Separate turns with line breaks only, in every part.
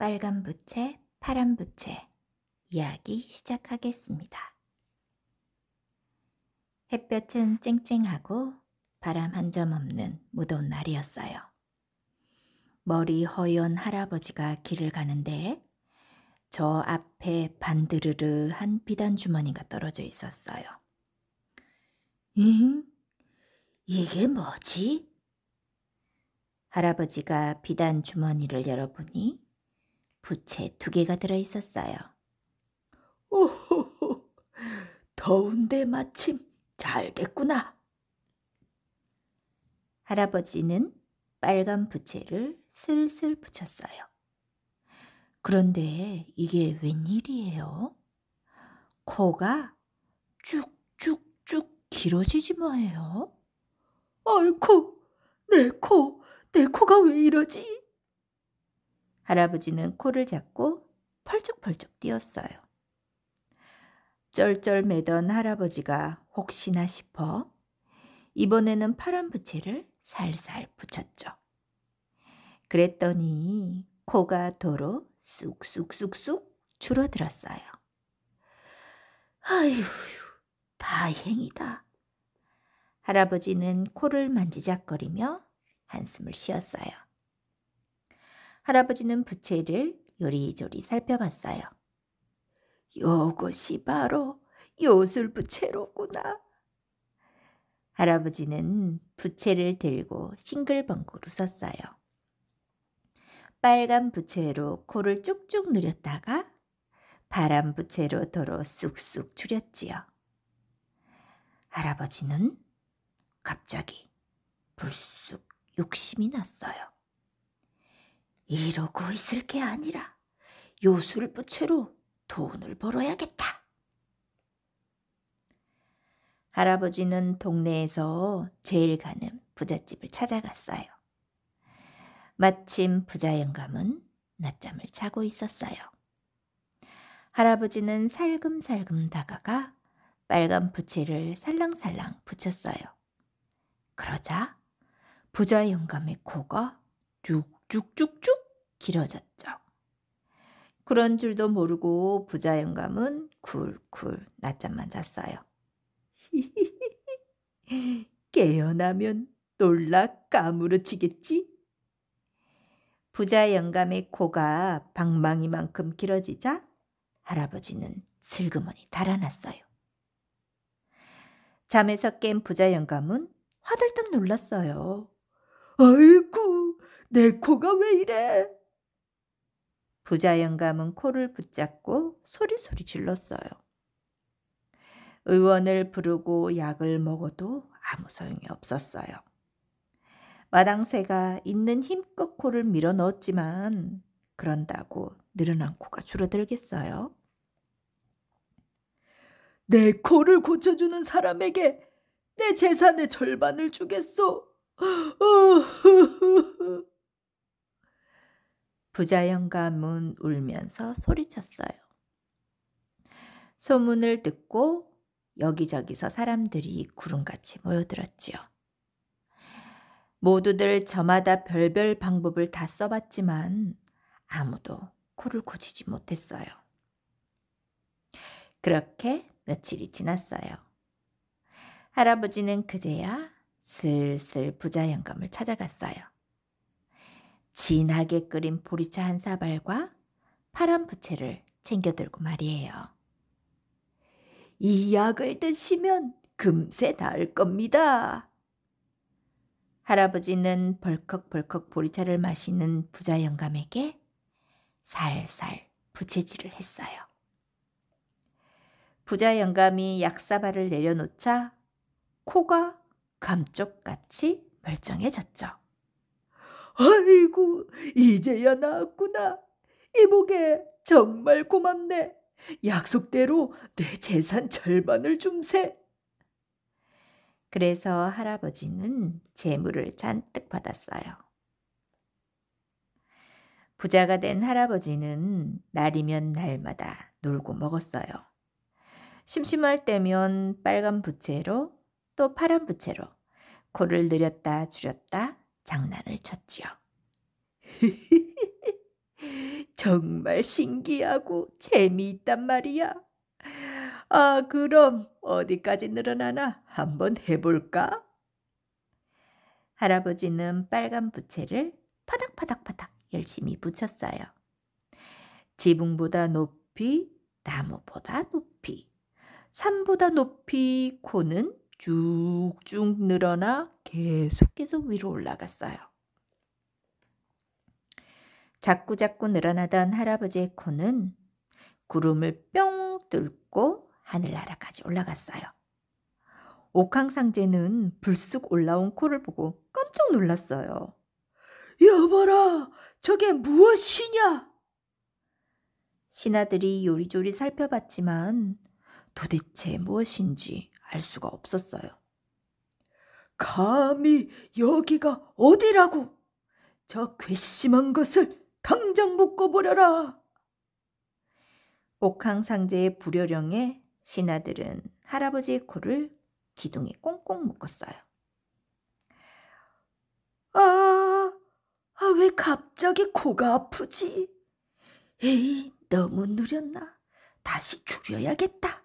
빨간 부채, 파란 부채 이야기 시작하겠습니다. 햇볕은 쨍쨍하고 바람 한 점 없는 무더운 날이었어요. 머리 허연 할아버지가 길을 가는데 저 앞에 반드르르한 비단 주머니가 떨어져 있었어요. 응? 이게 뭐지? 할아버지가 비단 주머니를 열어보니 부채 2개가 들어있었어요. 오호호, 더운데 마침 잘 됐구나. 할아버지는 빨간 부채를 슬슬 붙였어요. 그런데 이게 웬일이에요? 코가 쭉쭉쭉 길어지지 뭐예요? 아이고, 내 코가 왜 이러지? 할아버지는 코를 잡고 펄쩍펄쩍 뛰었어요. 쩔쩔매던 할아버지가 혹시나 싶어 이번에는 파란 부채를 살살 붙였죠. 그랬더니 코가 도로 쑥쑥쑥쑥 줄어들었어요. 아휴, 다행이다. 할아버지는 코를 만지작거리며 한숨을 쉬었어요. 할아버지는 부채를 요리조리 살펴봤어요. 요것이 바로 요술부채로구나. 할아버지는 부채를 들고 싱글벙글 웃었어요. 빨간 부채로 코를 쭉쭉 누렸다가 파란 부채로 도로 쑥쑥 줄였지요. 할아버지는 갑자기 불쑥 욕심이 났어요. 이러고 있을 게 아니라 요술부채로 돈을 벌어야겠다. 할아버지는 동네에서 제일 가는 부잣집을 찾아갔어요. 마침 부자 영감은 낮잠을 자고 있었어요. 할아버지는 살금살금 다가가 빨간 부채를 살랑살랑 붙였어요. 그러자 부자 영감의 코가 쭉쭉쭉쭉 길어졌죠. 그런 줄도 모르고 부자 영감은 쿨쿨 낮잠만 잤어요. 깨어나면 놀라 까무러치겠지? 부자 영감의 코가 방망이만큼 길어지자 할아버지는 슬그머니 달아났어요. 잠에서 깬 부자 영감은 화들짝 놀랐어요. 아이고, 내 코가 왜 이래? 부자 영감은 코를 붙잡고 소리소리 질렀어요. 의원을 부르고 약을 먹어도 아무 소용이 없었어요. 마당새가 있는 힘껏 코를 밀어 넣었지만 그런다고 늘어난 코가 줄어들겠어요? 내 코를 고쳐주는 사람에게 내 재산의 절반을 주겠소. 부자 영감은 울면서 소리쳤어요. 소문을 듣고 여기저기서 사람들이 구름같이 모여들었지요. 모두들 저마다 별별 방법을 다 써봤지만 아무도 코를 고치지 못했어요. 그렇게 며칠이 지났어요. 할아버지는 그제야 슬슬 부자 영감을 찾아갔어요. 진하게 끓인 보리차 한 사발과 파란 부채를 챙겨 들고 말이에요. 이 약을 드시면 금세 나을 겁니다. 할아버지는 벌컥벌컥 보리차를 마시는 부자 영감에게 살살 부채질을 했어요. 부자 영감이 약사발을 내려놓자 코가 감쪽같이 멀쩡해졌죠. 아이고, 이제야 나았구나. 이보게 정말 고맙네. 약속대로 내 재산 절반을 줌세. 그래서 할아버지는 재물을 잔뜩 받았어요. 부자가 된 할아버지는 날이면 날마다 놀고 먹었어요. 심심할 때면 빨간 부채로 또 파란 부채로 코를 늘렸다 줄였다 장난을 쳤지요. 정말 신기하고 재미있단 말이야. 아, 그럼 어디까지 늘어나나 한번 해볼까? 할아버지는 빨간 부채를 파닥파닥파닥 열심히 붙였어요. 지붕보다 높이, 나무보다 높이, 산보다 높이 코는 쭉쭉 늘어나 계속 위로 올라갔어요. 자꾸자꾸 늘어나던 할아버지의 코는 구름을 뿅 뚫고 하늘나라까지 올라갔어요. 옥황상제는 불쑥 올라온 코를 보고 깜짝 놀랐어요. 여봐라, 저게 무엇이냐? 신하들이 요리조리 살펴봤지만 도대체 무엇인지 알 수가 없었어요. 감히 여기가 어디라고? 저 괘씸한 것을 당장 묶어버려라. 옥황상제의 불효령에 신하들은 할아버지의 코를 기둥에 꽁꽁 묶었어요. 왜 갑자기 코가 아프지? 에이, 너무 느렸나? 다시 줄여야겠다.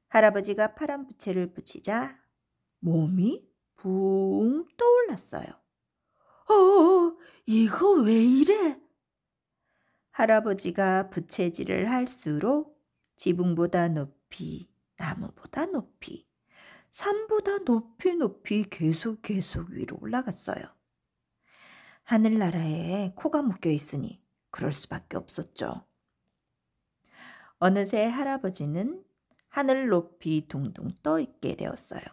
할아버지가 파란 부채를 붙이자 몸이 붕 떠올랐어요. 이거 왜 이래? 할아버지가 부채질을 할수록 지붕보다 높이, 나무보다 높이, 산보다 높이 계속 위로 올라갔어요. 하늘나라에 코가 묶여 있으니 그럴 수밖에 없었죠. 어느새 할아버지는 하늘 높이 둥둥 떠 있게 되었어요.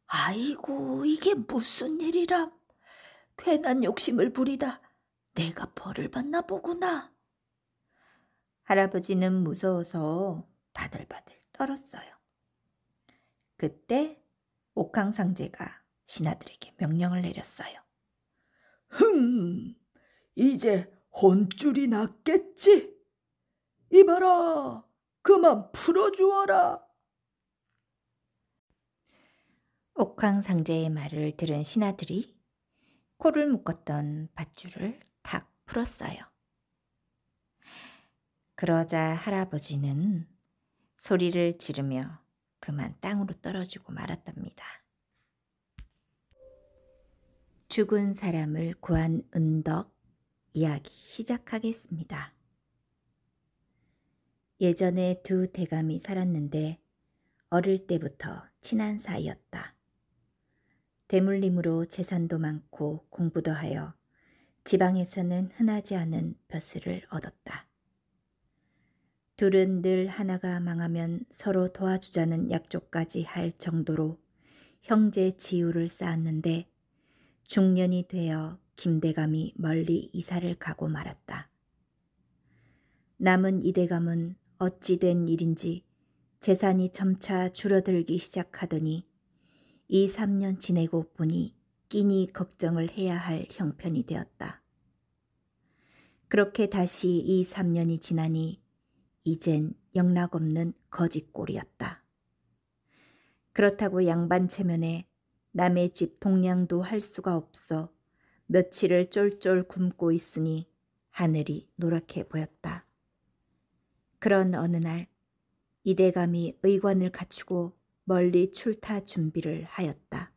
아이고, 이게 무슨 일이람? 괜한 욕심을 부리다 내가 벌을 받나 보구나. 할아버지는 무서워서 바들바들 떨었어요. 그때 옥황상제가 신하들에게 명령을 내렸어요. 이제 혼쭐이 났겠지? 이봐라, 그만 풀어주어라. 옥황상제의 말을 들은 신하들이 코를 묶었던 밧줄을 탁 풀었어요. 그러자 할아버지는 소리를 지르며 그만 땅으로 떨어지고 말았답니다. 죽은 사람을 구한 은덕 이야기 시작하겠습니다. 예전에 두 대감이 살았는데 어릴 때부터 친한 사이였다. 대물림으로 재산도 많고 공부도 하여 지방에서는 흔하지 않은 벼슬을 얻었다. 둘은 늘 하나가 망하면 서로 도와주자는 약조까지 할 정도로 형제 지우를 쌓았는데 중년이 되어 김대감이 멀리 이사를 가고 말았다. 남은 이대감은 어찌 된 일인지 재산이 점차 줄어들기 시작하더니 2, 3년 지내고 보니 끼니 걱정을 해야 할 형편이 되었다. 그렇게 다시 2, 3년이 지나니 이젠 영락없는 거지꼴이었다. 그렇다고 양반 체면에 남의 집 동냥도 할 수가 없어 며칠을 쫄쫄 굶고 있으니 하늘이 노랗게 보였다. 그런 어느 날 이대감이 의관을 갖추고 멀리 출타 준비를 하였다.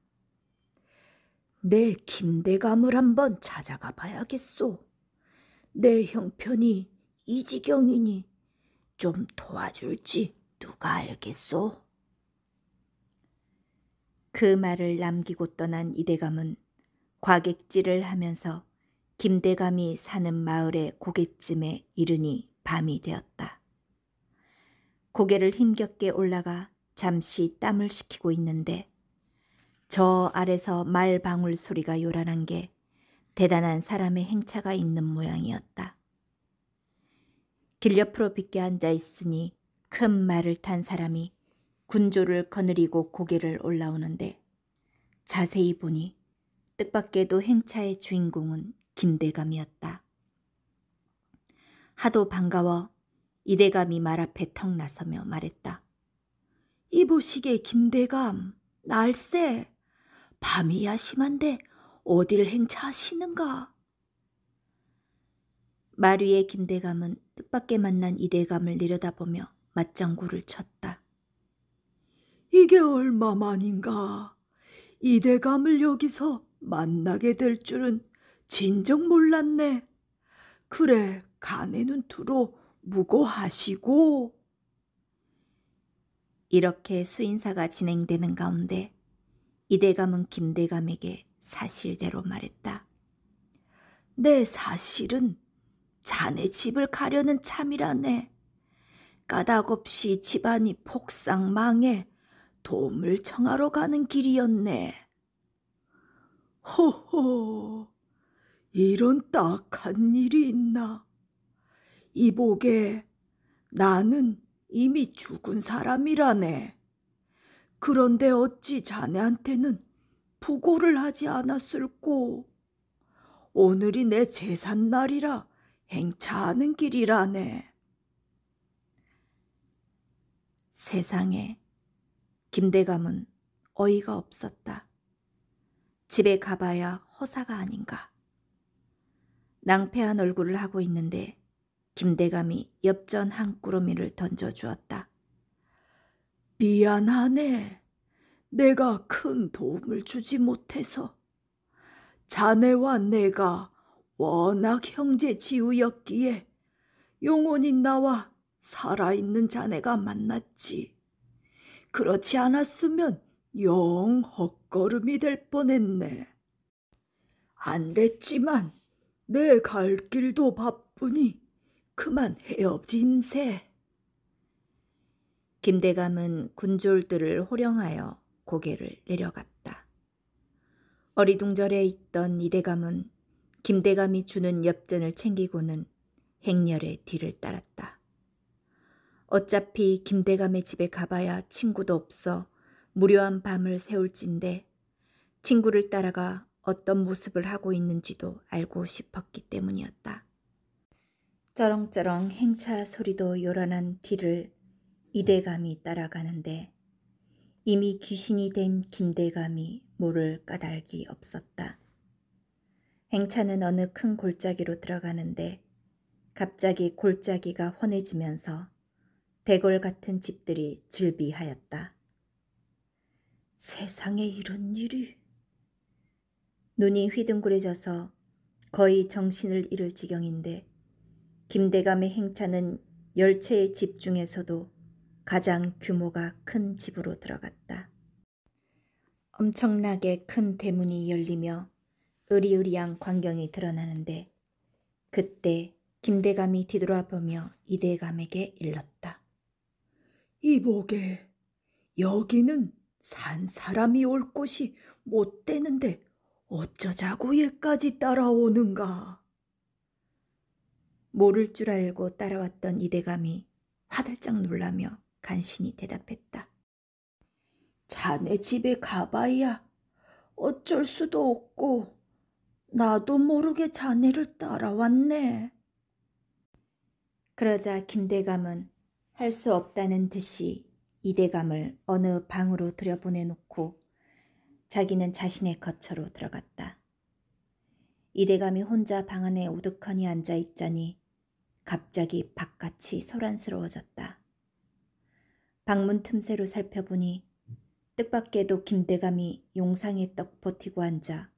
내 김대감을 한번 찾아가 봐야겠소. 내 형편이 이 지경이니 좀 도와줄지 누가 알겠소? 그 말을 남기고 떠난 이대감은 과객질을 하면서 김대감이 사는 마을의 고갯쯤에 이르니 밤이 되었다. 고개를 힘겹게 올라가 잠시 땀을 식히고 있는데 저 아래서 말방울 소리가 요란한 게 대단한 사람의 행차가 있는 모양이었다. 길 옆으로 빗게 앉아 있으니 큰 말을 탄 사람이 군조를 거느리고 고개를 올라오는데 자세히 보니 뜻밖에도 행차의 주인공은 김대감이었다. 하도 반가워 이대감이 말 앞에 턱 나서며 말했다. 이보시게 김대감, 날새 밤이 야심한데 어딜 행차하시는가? 말 위에 김대감은 뜻밖의 만난 이대감을 내려다보며 맞장구를 쳤다.
이게 얼마만인가. 이대감을 여기서 만나게 될 줄은 진정 몰랐네. 그래, 가내는 두로 무고하시고.
이렇게 수인사가 진행되는 가운데 이대감은 김대감에게 사실대로 말했다.
내 사실은 자네 집을 가려는 참이라네. 까닭없이 집안이 폭삭 망해 도움을 청하러 가는 길이었네. 호호, 이런 딱한 일이 있나. 이복에 나는 이미 죽은 사람이라네. 그런데 어찌 자네한테는 부고를 하지 않았을꼬. 오늘이 내 제삿날이라 행차하는 길이라네.
세상에, 김대감은 어이가 없었다. 집에 가봐야 허사가 아닌가. 낭패한 얼굴을 하고 있는데 김대감이 엽전 한 꾸러미를 던져주었다.
미안하네. 내가 큰 도움을 주지 못해서. 자네와 내가 워낙 형제 지우였기에 영원히 나와 살아있는 자네가 만났지. 그렇지 않았으면 영 헛걸음이 될 뻔했네. 안 됐지만 내 갈 길도 바쁘니 그만 헤어짐세.
김대감은 군졸들을 호령하여 고개를 내려갔다. 어리둥절해 있던 이대감은 김대감이 주는 엽전을 챙기고는 행렬의 뒤를 따랐다. 어차피 김대감의 집에 가봐야 친구도 없어 무료한 밤을 새울진데 친구를 따라가 어떤 모습을 하고 있는지도 알고 싶었기 때문이었다. 쩌렁쩌렁 행차 소리도 요란한 뒤를 이대감이 따라가는데 이미 귀신이 된 김대감이 모를 까닭이 없었다. 행차는 어느 큰 골짜기로 들어가는데 갑자기 골짜기가 환해지면서 대궐 같은 집들이 즐비하였다.
세상에 이런 일이.
눈이 휘둥그레져서 거의 정신을 잃을 지경인데 김대감의 행차는 10채의 집 중에서도 가장 규모가 큰 집으로 들어갔다. 엄청나게 큰 대문이 열리며 으리으리한 광경이 드러나는데 그때 김대감이 뒤돌아보며 이대감에게 일렀다.
이보게, 여기는 산 사람이 올 곳이 못 되는데 어쩌자고 얘까지 따라오는가.
모를 줄 알고 따라왔던 이대감이 화들짝 놀라며 간신히 대답했다.
자네 집에 가봐야 어쩔 수도 없고 나도 모르게 자네를 따라왔네.
그러자 김대감은 할 수 없다는 듯이 이대감을 어느 방으로 들여보내놓고 자기는 자신의 거처로 들어갔다. 이대감이 혼자 방 안에 우두커니 앉아있자니 갑자기 바깥이 소란스러워졌다. 방문 틈새로 살펴보니 뜻밖에도 김대감이 용상에 떡 버티고 앉아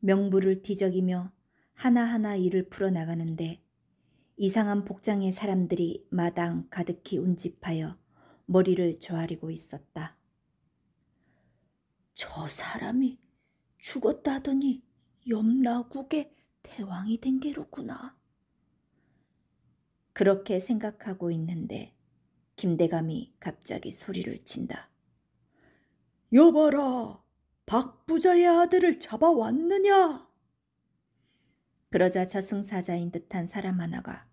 명부를 뒤적이며 하나하나 일을 풀어나가는데 이상한 복장의 사람들이 마당 가득히 운집하여 머리를 조아리고 있었다.
저 사람이 죽었다더니 염라국의 대왕이 된 게로구나.
그렇게 생각하고 있는데 김대감이 갑자기 소리를 친다.
여봐라, 박 부자의 아들을 잡아왔느냐?
그러자 저승사자인 듯한 사람 하나가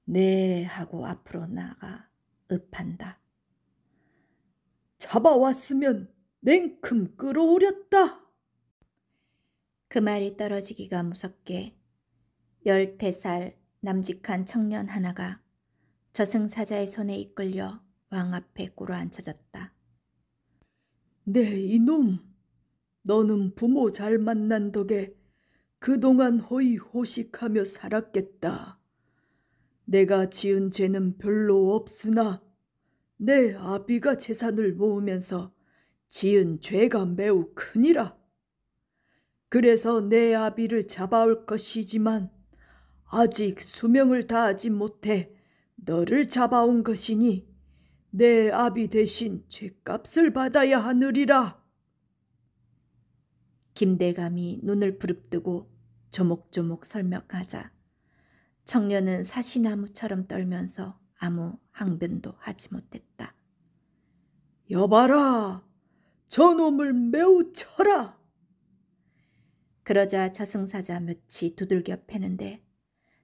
네 하고 앞으로 나가 읍한다.
잡아왔으면 냉큼 끌어오렸다.
그 말이 떨어지기가 무섭게 13살 남직한 청년 하나가 저승사자의 손에 이끌려 왕 앞에 꿇어앉혀졌다.
네 이놈, 너는 부모 잘 만난 덕에 그동안 호의호식하며 살았겠다. 내가 지은 죄는 별로 없으나 내 아비가 재산을 모으면서 지은 죄가 매우 크니라. 그래서 내 아비를 잡아올 것이지만 아직 수명을 다하지 못해 너를 잡아온 것이니 내 아비 대신 죄값을 받아야 하느리라.
김대감이 눈을 부릅뜨고 조목조목 설명하자 청년은 사시나무처럼 떨면서 아무 항변도 하지 못했다.
여봐라, 저놈을 매우 쳐라.
그러자 저승사자 몇이 두들겨 패는데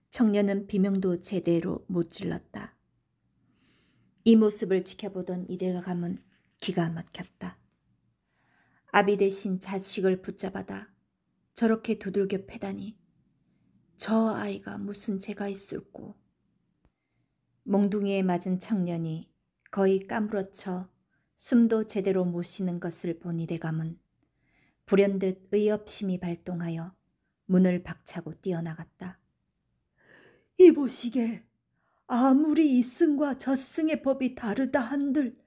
청년은 비명도 제대로 못 질렀다. 이 모습을 지켜보던 이대감은 기가 막혔다. 아비 대신 자식을 붙잡아다 저렇게 두들겨 패다니 저 아이가 무슨 죄가 있을꼬. 몽둥이에 맞은 청년이 거의 까무러쳐 숨도 제대로 못 쉬는 것을 본 이대감은 불현듯 의협심이 발동하여 문을 박차고 뛰어나갔다.
이보시게, 아무리 이승과 저승의 법이 다르다 한들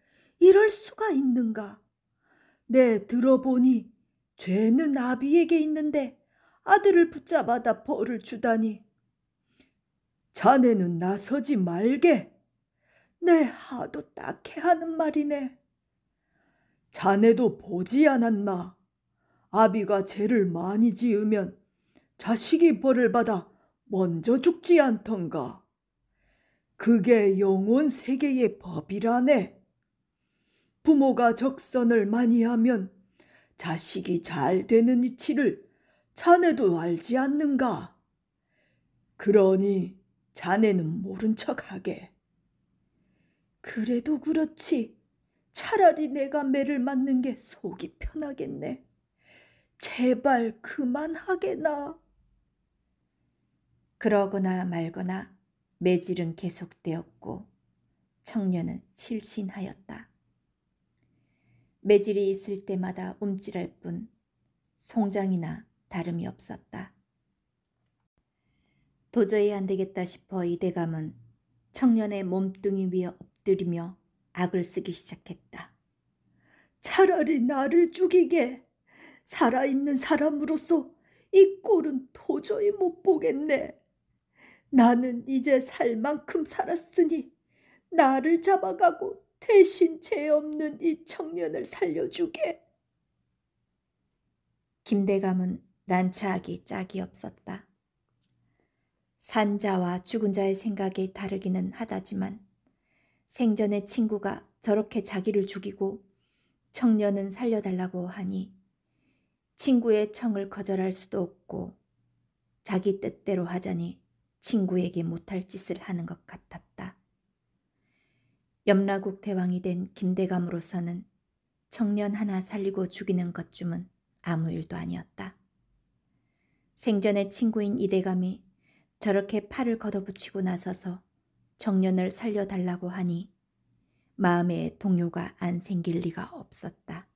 이럴 수가 있는가? 내 들어보니 죄는 아비에게 있는데 아들을 붙잡아다 벌을 주다니. 자네는 나서지 말게. 내 하도 딱해 하는 말이네. 자네도 보지 않았나? 아비가 죄를 많이 지으면 자식이 벌을 받아 먼저 죽지 않던가. 그게 영원 세계의 법이라네. 부모가 적선을 많이 하면 자식이 잘 되는 이치를 자네도 알지 않는가? 그러니 자네는 모른 척하게. 그래도 그렇지. 차라리 내가 매를 맞는 게 속이 편하겠네. 제발 그만하게나.
그러거나 말거나 매질은 계속되었고 청년은 실신하였다. 매질이 있을 때마다 움찔할 뿐 송장이나 다름이 없었다. 도저히 안 되겠다 싶어 이대감은 청년의 몸뚱이 위에 엎드리며 악을 쓰기 시작했다.
차라리 나를 죽이게. 살아있는 사람으로서 이 꼴은 도저히 못 보겠네. 나는 이제 살 만큼 살았으니 나를 잡아가고 대신 죄 없는 이 청년을 살려주게.
김대감은 난처하기 짝이 없었다. 산자와 죽은 자의 생각이 다르기는 하다지만 생전에 친구가 저렇게 자기를 죽이고 청년은 살려달라고 하니 친구의 청을 거절할 수도 없고 자기 뜻대로 하자니 친구에게 못할 짓을 하는 것 같았다. 염라국 대왕이 된 김대감으로서는 청년 하나 살리고 죽이는 것쯤은 아무 일도 아니었다. 생전의 친구인 이대감이 저렇게 팔을 걷어붙이고 나서서 청년을 살려달라고 하니 마음에 동요가 안 생길 리가 없었다.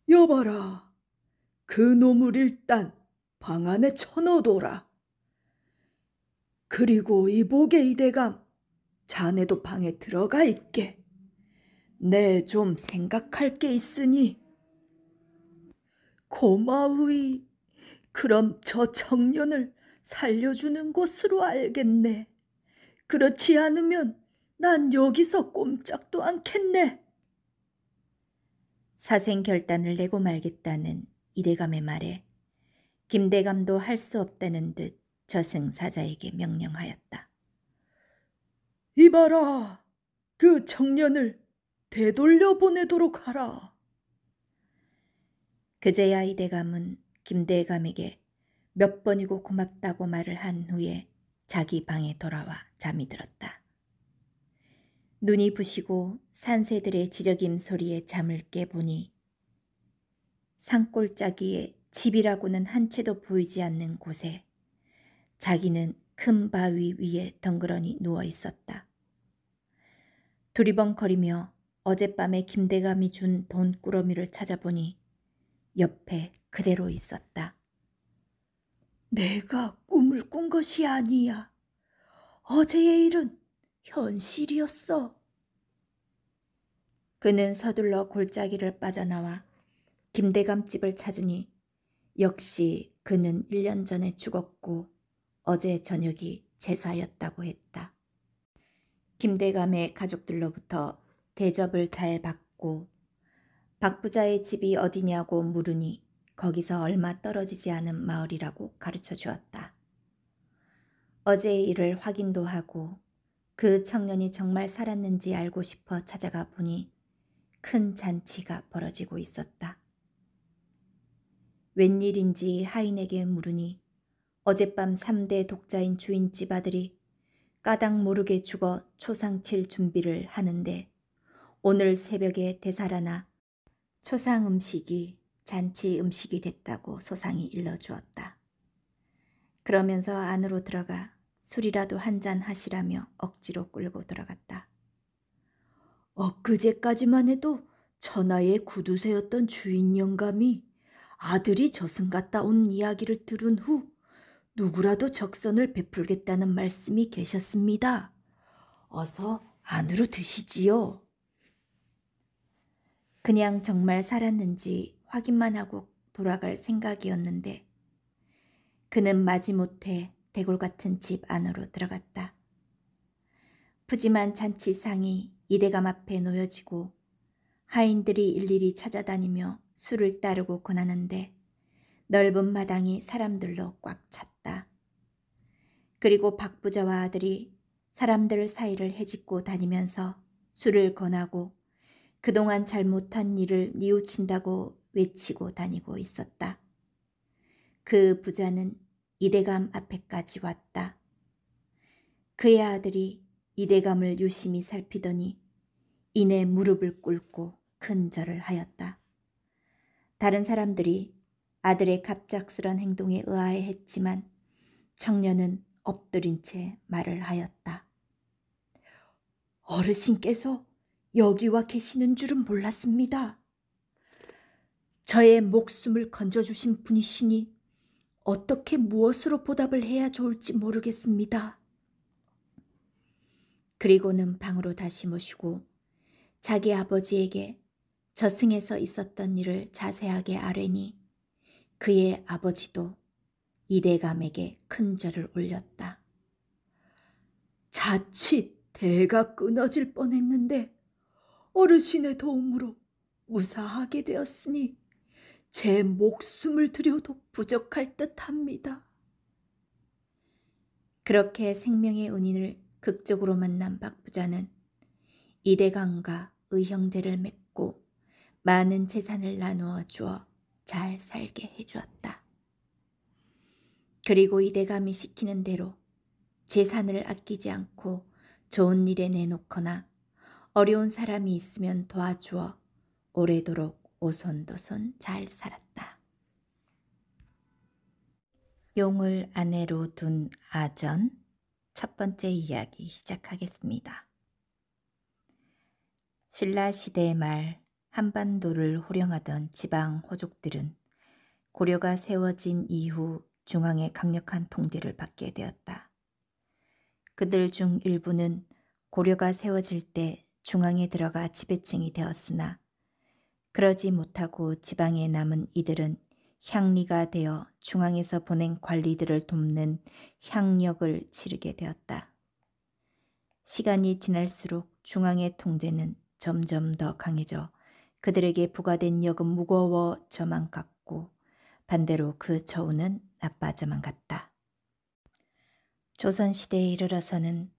여봐라, 그 놈을 일단 방 안에 쳐넣어둬라. 그리고 이보게 이대감, 자네도 방에 들어가 있게. 내 좀 생각할 게 있으니. 고마우이. 그럼 저 청년을 살려주는 곳으로 알겠네. 그렇지 않으면 난 여기서 꼼짝도 않겠네.
사생결단을 내고 말겠다는 이대감의 말에 김대감도 할 수 없다는 듯 저승사자에게 명령하였다.
이봐라, 그 청년을 되돌려 보내도록 하라.
그제야 이대감은 김대감에게 몇 번이고 고맙다고 말을 한 후에 자기 방에 돌아와 잠이 들었다. 눈이 부시고 산새들의 지저귐 소리에 잠을 깨보니 산골짜기에 집이라고는 한 채도 보이지 않는 곳에 자기는 큰 바위 위에 덩그러니 누워 있었다. 두리번거리며 어젯밤에 김대감이 준 돈꾸러미를 찾아보니 옆에 그대로 있었다.
내가 꿈을 꾼 것이 아니야. 어제의 일은 현실이었어.
그는 서둘러 골짜기를 빠져나와 김대감 집을 찾으니 역시 그는 1년 전에 죽었고 어제 저녁이 제사였다고 했다. 김대감의 가족들로부터 대접을 잘 받고 박 부자의 집이 어디냐고 물으니 거기서 얼마 떨어지지 않은 마을이라고 가르쳐 주었다. 어제의 일을 확인도 하고 그 청년이 정말 살았는지 알고 싶어 찾아가 보니 큰 잔치가 벌어지고 있었다. 웬일인지 하인에게 물으니 어젯밤 3대 독자인 주인집 아들이 까닭 모르게 죽어 초상칠 준비를 하는데 오늘 새벽에 되살아나 초상 음식이 잔치 음식이 됐다고 소상히 일러주었다. 그러면서 안으로 들어가 술이라도 한잔 하시라며 억지로 끌고 들어갔다.
엊그제까지만 해도 천하의 구두쇠였던 주인 영감이 아들이 저승 갔다 온 이야기를 들은 후 누구라도 적선을 베풀겠다는 말씀이 계셨습니다. 어서 안으로 드시지요.
그냥 정말 살았는지 확인만 하고 돌아갈 생각이었는데 그는 마지못해 대골 같은 집 안으로 들어갔다. 푸짐한 잔치상이 이대감 앞에 놓여지고 하인들이 일일이 찾아다니며 술을 따르고 권하는데 넓은 마당이 사람들로 꽉 찼다. 그리고 박 부자와 아들이 사람들 사이를 헤집고 다니면서 술을 권하고 그동안 잘못한 일을 뉘우친다고 외치고 다니고 있었다. 그 부자는 이대감 앞에까지 왔다. 그의 아들이 이대감을 유심히 살피더니 이내 무릎을 꿇고 큰 절을 하였다. 다른 사람들이 아들의 갑작스런 행동에 의아해했지만 청년은 엎드린 채 말을 하였다.
어르신께서 여기와 계시는 줄은 몰랐습니다. 저의 목숨을 건져주신 분이시니 어떻게 무엇으로 보답을 해야 좋을지 모르겠습니다.
그리고는 방으로 다시 모시고 자기 아버지에게 저승에서 있었던 일을 자세하게 아뢰니 그의 아버지도 이대감에게 큰 절을 올렸다.
자칫 대가 끊어질 뻔했는데 어르신의 도움으로 무사하게 되었으니 제 목숨을 들여도 부족할 듯합니다.
그렇게 생명의 은인을 극적으로 만난 박 부자는 이대감과 의형제를 맺고 많은 재산을 나누어 주어 잘 살게 해주었다. 그리고 이대감이 시키는 대로 재산을 아끼지 않고 좋은 일에 내놓거나 어려운 사람이 있으면 도와주어 오래도록 오손도손 잘 살았다. 용을 아내로 둔 아전 첫 번째 이야기 시작하겠습니다. 신라시대 말 한반도를 호령하던 지방 호족들은 고려가 세워진 이후 중앙의 강력한 통제를 받게 되었다. 그들 중 일부는 고려가 세워질 때 중앙에 들어가 지배층이 되었으나 그러지 못하고 지방에 남은 이들은 향리가 되어 중앙에서 보낸 관리들을 돕는 향역을 치르게 되었다. 시간이 지날수록 중앙의 통제는 점점 더 강해져 그들에게 부과된 역은 무거워져만 갔고 반대로 그 처우는 나빠져만 갔다. 조선시대에 이르러서는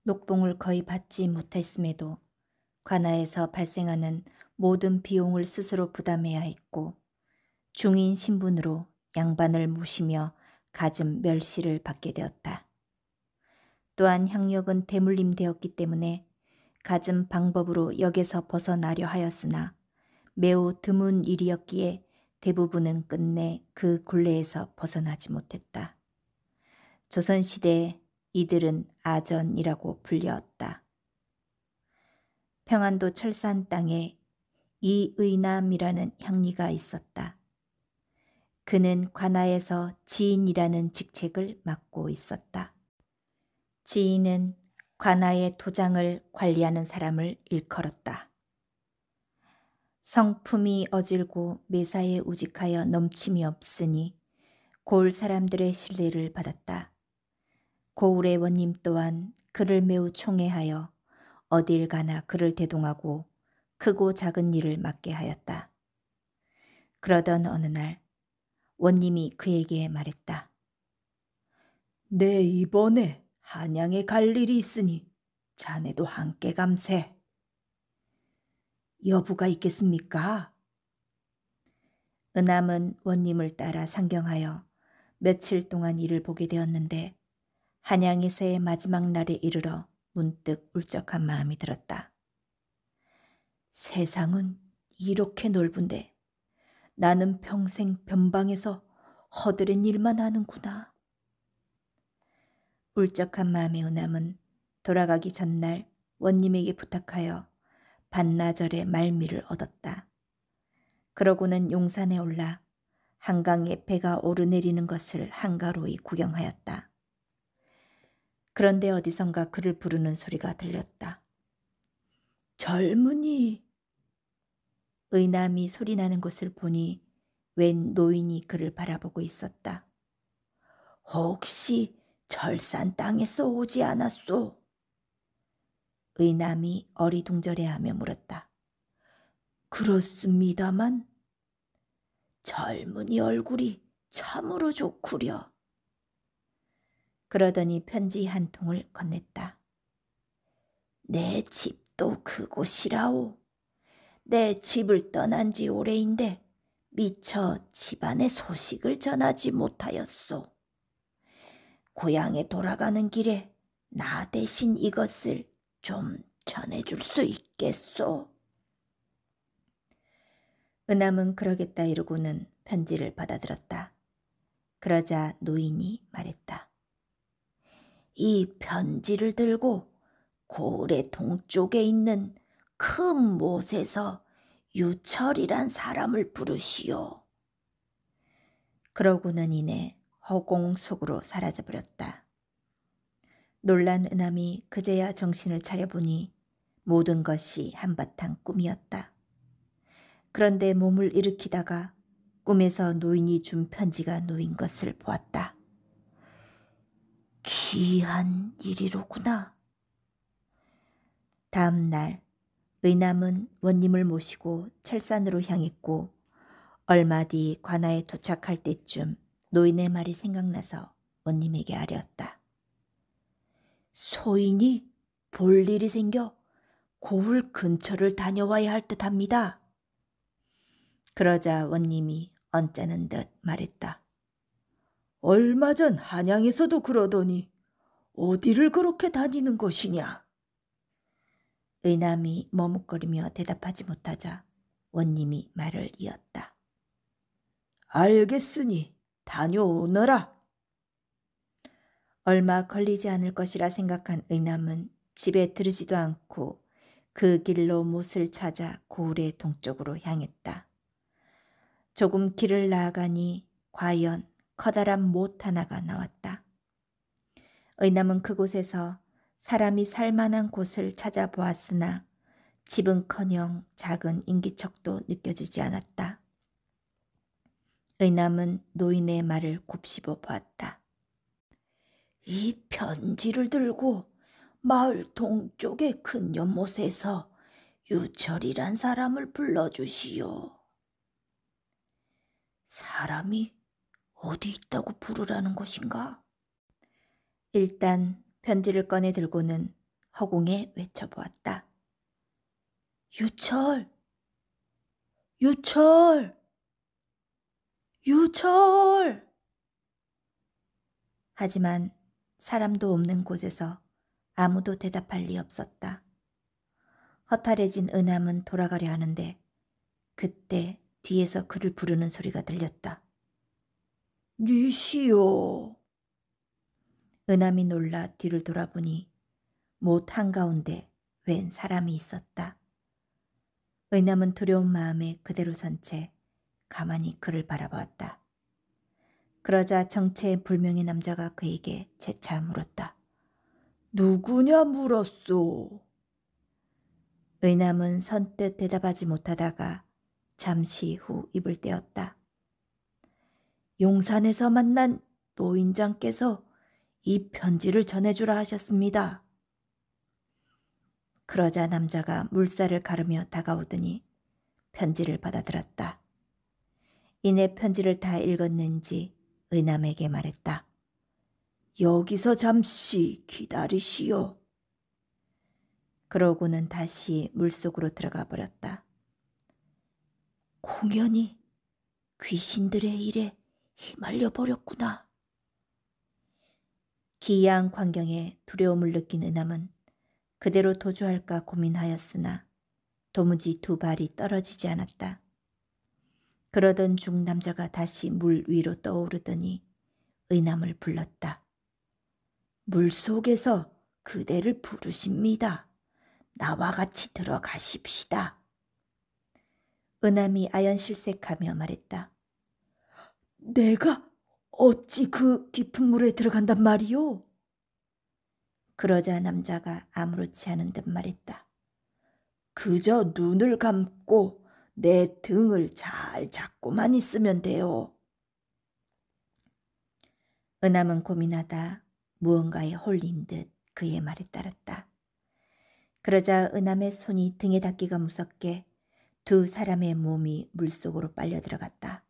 녹봉을 거의 받지 못했음에도 관아에서 발생하는 모든 비용을 스스로 부담해야 했고 중인 신분으로 양반을 모시며 갖은 멸시를 받게 되었다. 또한 향역은 대물림되었기 때문에 갖은 방법으로 역에서 벗어나려 하였으나 매우 드문 일이었기에 대부분은 끝내 그 굴레에서 벗어나지 못했다. 조선시대에 이들은 아전이라고 불렸다. 평안도 철산 땅에 이의남이라는 향리가 있었다. 그는 관아에서 지인이라는 직책을 맡고 있었다. 지인은 관아의 도장을 관리하는 사람을 일컬었다. 성품이 어질고 매사에 우직하여 넘침이 없으니 고을 사람들의 신뢰를 받았다. 고을의 원님 또한 그를 매우 총애하여 어딜 가나 그를 대동하고 크고 작은 일을 맡게 하였다. 그러던 어느 날 원님이 그에게 말했다.
내 이번에 한양에 갈 일이 있으니 자네도 함께 감세. 여부가 있겠습니까?
은암은 원님을 따라 상경하여 며칠 동안 일을 보게 되었는데 한양에서의 마지막 날에 이르러 문득 울적한 마음이 들었다.
세상은 이렇게 넓은데 나는 평생 변방에서 허드렛 일만 하는구나.
울적한 마음의 은암은 돌아가기 전날 원님에게 부탁하여 반나절의 말미를 얻었다. 그러고는 용산에 올라 한강에 배가 오르내리는 것을 한가로이 구경하였다. 그런데 어디선가 그를 부르는 소리가 들렸다.
젊은이.
의남이 소리나는 곳을 보니 웬 노인이 그를 바라보고 있었다.
혹시 절산 땅에서 오지 않았소?
의남이 어리둥절해하며 물었다.
그렇습니다만 젊은이 얼굴이 참으로 좋구려.
그러더니 편지 한 통을 건넸다.
내 집도 그곳이라오. 내 집을 떠난 지 오래인데 미처 집안의 소식을 전하지 못하였소. 고향에 돌아가는 길에 나 대신 이것을 좀 전해줄 수 있겠소?
은암은 그러겠다 이러고는 편지를 받아들었다. 그러자 노인이 말했다.
이 편지를 들고 고을의 동쪽에 있는 큰 못에서 유철이란 사람을 부르시오.
그러고는 이내 허공 속으로 사라져버렸다. 놀란 은암이 그제야 정신을 차려보니 모든 것이 한바탕 꿈이었다. 그런데 몸을 일으키다가 꿈에서 노인이 준 편지가 놓인 것을 보았다.
기이한 일이로구나.
다음 날 의남은 원님을 모시고 철산으로 향했고 얼마 뒤 관아에 도착할 때쯤 노인의 말이 생각나서 원님에게 아뢰었다.
소인이 볼 일이 생겨 고을 근처를 다녀와야 할 듯합니다.
그러자 원님이 언짢은 듯 말했다.
얼마 전 한양에서도 그러더니 어디를 그렇게 다니는 것이냐?
의남이 머뭇거리며 대답하지 못하자 원님이 말을 이었다.
알겠으니 다녀오너라.
얼마 걸리지 않을 것이라 생각한 의남은 집에 들으지도 않고 그 길로 못을 찾아 고을의 동쪽으로 향했다. 조금 길을 나아가니 과연 커다란 못 하나가 나왔다. 의남은 그곳에서 사람이 살만한 곳을 찾아보았으나 집은커녕 작은 인기척도 느껴지지 않았다. 의남은 노인의 말을 곱씹어 보았다.
이 편지를 들고 마을 동쪽의 큰 연못에서 유철이란 사람을 불러주시오. 사람이 어디 있다고 부르라는 것인가?
일단 편지를 꺼내 들고는 허공에 외쳐보았다.
유철! 유철! 유철!
하지만 사람도 없는 곳에서 아무도 대답할 리 없었다. 허탈해진 은함은 돌아가려 하는데 그때 뒤에서 그를 부르는 소리가 들렸다.
니시오.
은함이 놀라 뒤를 돌아보니 못 한가운데 웬 사람이 있었다. 은함은 두려운 마음에 그대로 선 채 가만히 그를 바라보았다. 그러자 정체불명의 남자가 그에게 재차 물었다.
누구냐 물었소.
의남은 선뜻 대답하지 못하다가 잠시 후 입을 떼었다.
용산에서 만난 노인장께서 이 편지를 전해주라 하셨습니다.
그러자 남자가 물살을 가르며 다가오더니 편지를 받아들었다. 이내 편지를 다 읽었는지 의남에게 말했다.
여기서 잠시 기다리시오.
그러고는 다시 물속으로 들어가 버렸다.
공연히 귀신들의 일에 휘말려 버렸구나.
기이한 광경에 두려움을 느낀 의남은 그대로 도주할까 고민하였으나 도무지 두 발이 떨어지지 않았다. 그러던 중 남자가 다시 물 위로 떠오르더니 의남을 불렀다.
물속에서 그대를 부르십니다. 나와 같이 들어가십시다.
의남이 아연실색하며 말했다.
내가 어찌 그 깊은 물에 들어간단 말이오?
그러자 남자가 아무렇지 않은 듯 말했다.
그저 눈을 감고 내 등을 잘 잡고만 있으면 돼요.
의남은 고민하다 무언가에 홀린 듯 그의 말에 따랐다. 그러자 의남의 손이 등에 닿기가 무섭게 두 사람의 몸이 물속으로 빨려 들어갔다.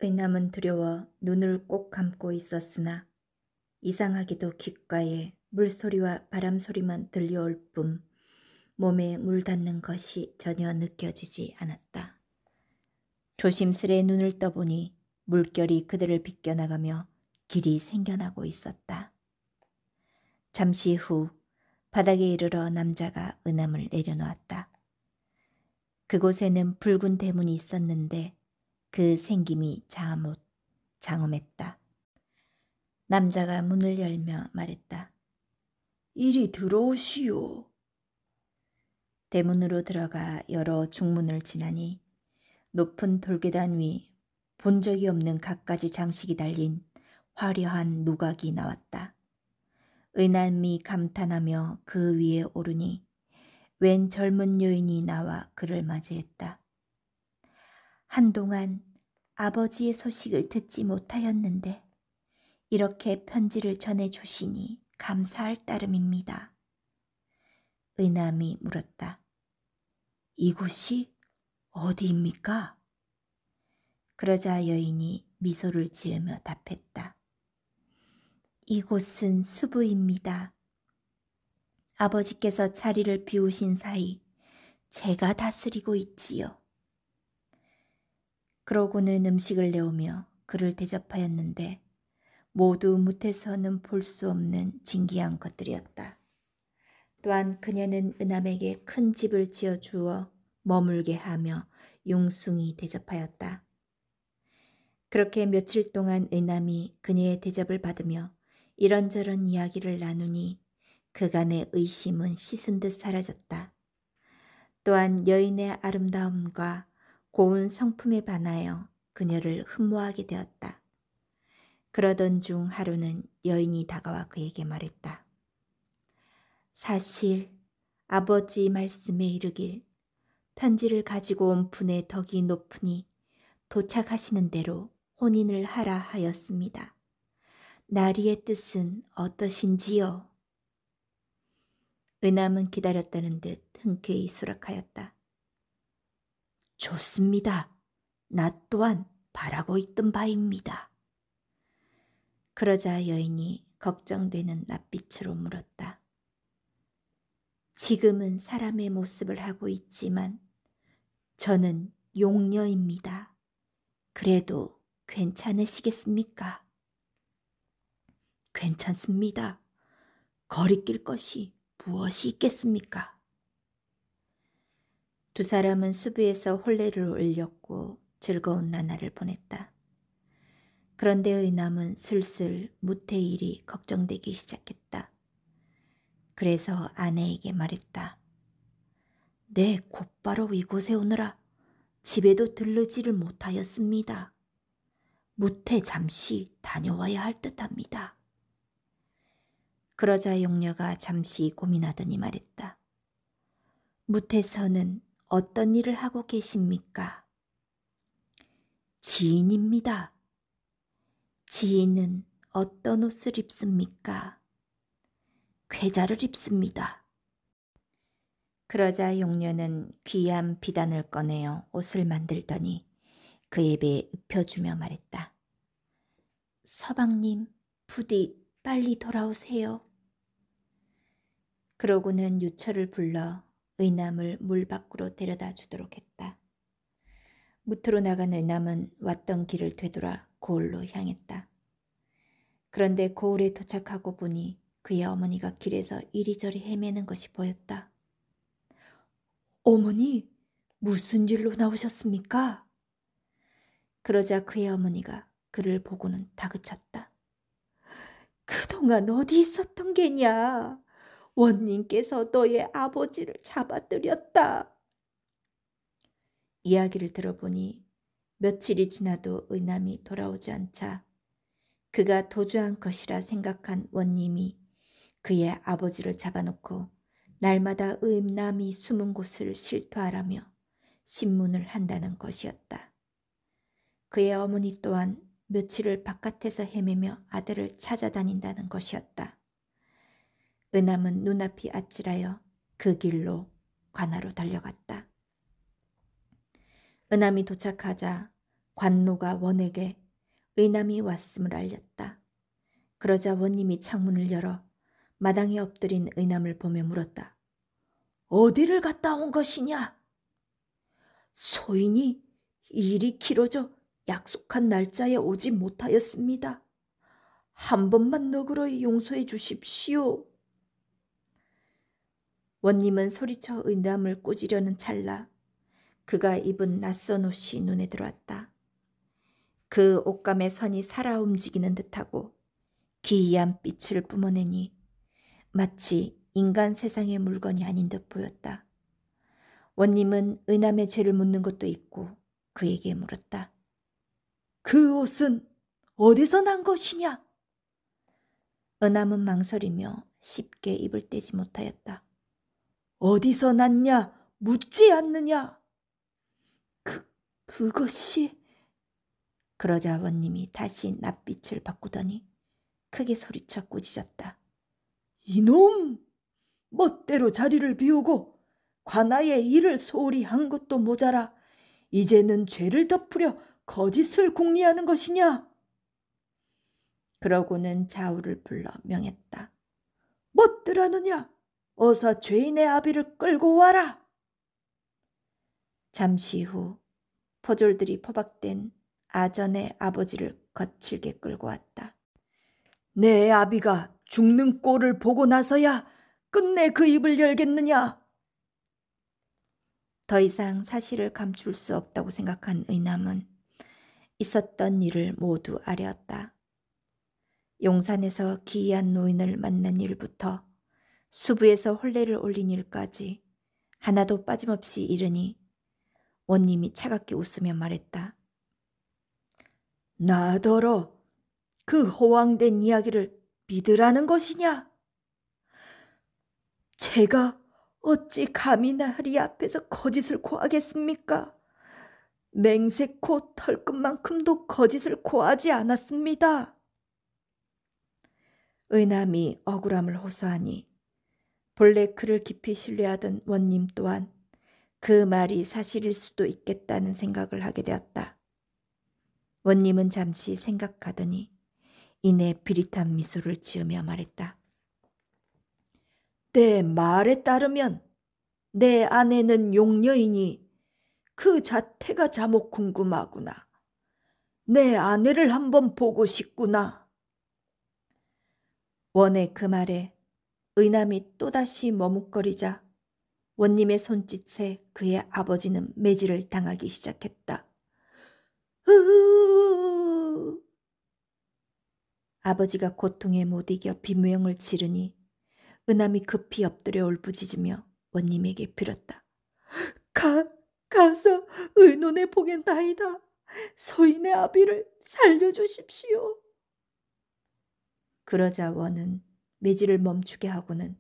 의남은 두려워 눈을 꼭 감고 있었으나 이상하게도 귓가에 물소리와 바람소리만 들려올 뿐 몸에 물 닿는 것이 전혀 느껴지지 않았다. 조심스레 눈을 떠보니 물결이 그들을 비껴나가며 길이 생겨나고 있었다. 잠시 후 바닥에 이르러 남자가 의남을 내려놓았다. 그곳에는 붉은 대문이 있었는데 그 생김이 장엄했다. 남자가 문을 열며 말했다.
이리 들어오시오.
대문으로 들어가 여러 중문을 지나니 높은 돌계단 위 본 적이 없는 갖가지 장식이 달린 화려한 누각이 나왔다. 의남이 감탄하며 그 위에 오르니 웬 젊은 여인이 나와 그를 맞이했다. 한동안 아버지의 소식을 듣지 못하였는데 이렇게 편지를 전해주시니 감사할 따름입니다. 의남이 물었다.
이곳이 어디입니까?
그러자 여인이 미소를 지으며 답했다. 이곳은 수부입니다. 아버지께서 자리를 비우신 사이 제가 다스리고 있지요. 그러고는 음식을 내오며 그를 대접하였는데 모두 무태서는 볼 수 없는 진귀한 것들이었다. 또한 그녀는 의남에게 큰 집을 지어주어 머물게 하며 융숭이 대접하였다. 그렇게 며칠 동안 의남이 그녀의 대접을 받으며 이런저런 이야기를 나누니 그간의 의심은 씻은 듯 사라졌다. 또한 여인의 아름다움과 고운 성품에 반하여 그녀를 흠모하게 되었다. 그러던 중 하루는 여인이 다가와 그에게 말했다. 사실 아버지 말씀에 이르길 편지를 가지고 온 분의 덕이 높으니 도착하시는 대로 혼인을 하라 하였습니다. 나리의 뜻은 어떠신지요? 의남은 기다렸다는 듯 흔쾌히 수락하였다.
좋습니다. 나 또한 바라고 있던 바입니다.
그러자 여인이 걱정되는 낯빛으로 물었다. 지금은 사람의 모습을 하고 있지만 저는 용녀입니다. 그래도 괜찮으시겠습니까?
괜찮습니다. 거리낄 것이 무엇이 있겠습니까?
두 사람은 수부에서 혼례를 올렸고 즐거운 나날을 보냈다. 그런데 의남은 슬슬 무태의 일이 걱정되기 시작했다. 그래서 아내에게 말했다.
네, 곧바로 이곳에 오느라 집에도 들르지를 못하였습니다.
무태 잠시 다녀와야 할 듯합니다. 그러자 용녀가 잠시 고민하더니 말했다. 무태서는 어떤 일을 하고 계십니까? 지인입니다. 지인은 어떤 옷을 입습니까? 궤자를 입습니다. 그러자 용녀는 귀한 비단을 꺼내어 옷을 만들더니 그의 배에 읊혀주며 말했다. 서방님, 부디 빨리 돌아오세요. 그러고는 유철을 불러 의남을 물 밖으로 데려다 주도록 했다. 무트로 나간 의남은 왔던 길을 되돌아 고을로 향했다. 그런데 고을에 도착하고 보니 그의 어머니가 길에서 이리저리 헤매는 것이 보였다. 어머니, 무슨 일로 나오셨습니까? 그러자 그의 어머니가 그를 보고는 다그쳤다. 그동안 어디 있었던 게냐? 원님께서 너의 아버지를 잡아들였다. 이야기를 들어보니 며칠이 지나도 의남이 돌아오지 않자 그가 도주한 것이라 생각한 원님이 그의 아버지를 잡아놓고 날마다 의남이 숨은 곳을 실토하라며 신문을 한다는 것이었다. 그의 어머니 또한 며칠을 바깥에서 헤매며 아들을 찾아다닌다는 것이었다. 의남은 눈앞이 아찔하여 그 길로 관하로 달려갔다. 의남이 도착하자 관노가 원에게 의남이 왔음을 알렸다. 그러자 원님이 창문을 열어 마당에 엎드린 의남을 보며 물었다. 어디를 갔다 온 것이냐? 소인이 일이 길어져 약속한 날짜에 오지 못하였습니다. 한 번만 너그러이 용서해 주십시오. 원님은 소리쳐 의남을 꾸지려는 찰나 그가 입은 낯선 옷이 눈에 들어왔다. 그 옷감의 선이 살아 움직이는 듯하고 기이한 빛을 뿜어내니 마치 인간 세상의 물건이 아닌 듯 보였다. 원님은 의남의 죄를 묻는 것도 있고 그에게 물었다. 그 옷은 어디서 난 것이냐? 의남은 망설이며 쉽게 입을 떼지 못하였다. 어디서 났냐? 묻지 않느냐? 그것이... 그러자 원님이 다시 낯빛을 바꾸더니 크게 소리쳐 꾸짖었다. 이놈! 멋대로 자리를 비우고 관아의 일을 소홀히 한 것도 모자라 이제는 죄를 덮으려 거짓을 궁리하는 것이냐? 그러고는 좌우를 불러 명했다. 뭣들 하느냐? 어서 죄인의 아비를 끌고 와라. 잠시 후 포졸들이 포박된 아전의 아버지를 거칠게 끌고 왔다. 내 아비가 죽는 꼴을 보고 나서야 끝내 그 입을 열겠느냐? 더 이상 사실을 감출 수 없다고 생각한 의남은 있었던 일을 모두 아뢰었다. 용산에서 기이한 노인을 만난 일부터 수부에서 혼례를 올린 일까지 하나도 빠짐없이 이르니 원님이 차갑게 웃으며 말했다. 나더러 그 호황된 이야기를 믿으라는 것이냐? 제가 어찌 감히 나리 앞에서 거짓을 고하겠습니까? 맹세코 털끝만큼도 거짓을 고하지 않았습니다. 의남이 억울함을 호소하니 본래 그를 깊이 신뢰하던 원님 또한 그 말이 사실일 수도 있겠다는 생각을 하게 되었다. 원님은 잠시 생각하더니 이내 비릿한 미소를 지으며 말했다. 내 말에 따르면 내 아내는 용녀이니 그 자태가 자목 궁금하구나. 내 아내를 한번 보고 싶구나. 원의 그 말에 의남이 또다시 머뭇거리자 원님의 손짓에 그의 아버지는 매질을 당하기 시작했다. 으으으으. 아버지가 고통에 못 이겨 비명을 지르니 의남이 급히 엎드려 울부짖으며 원님에게 빌었다. 가서 의논해 보겠나이다.
소인의 아비를 살려주십시오.
그러자 원은 매질을 멈추게 하고는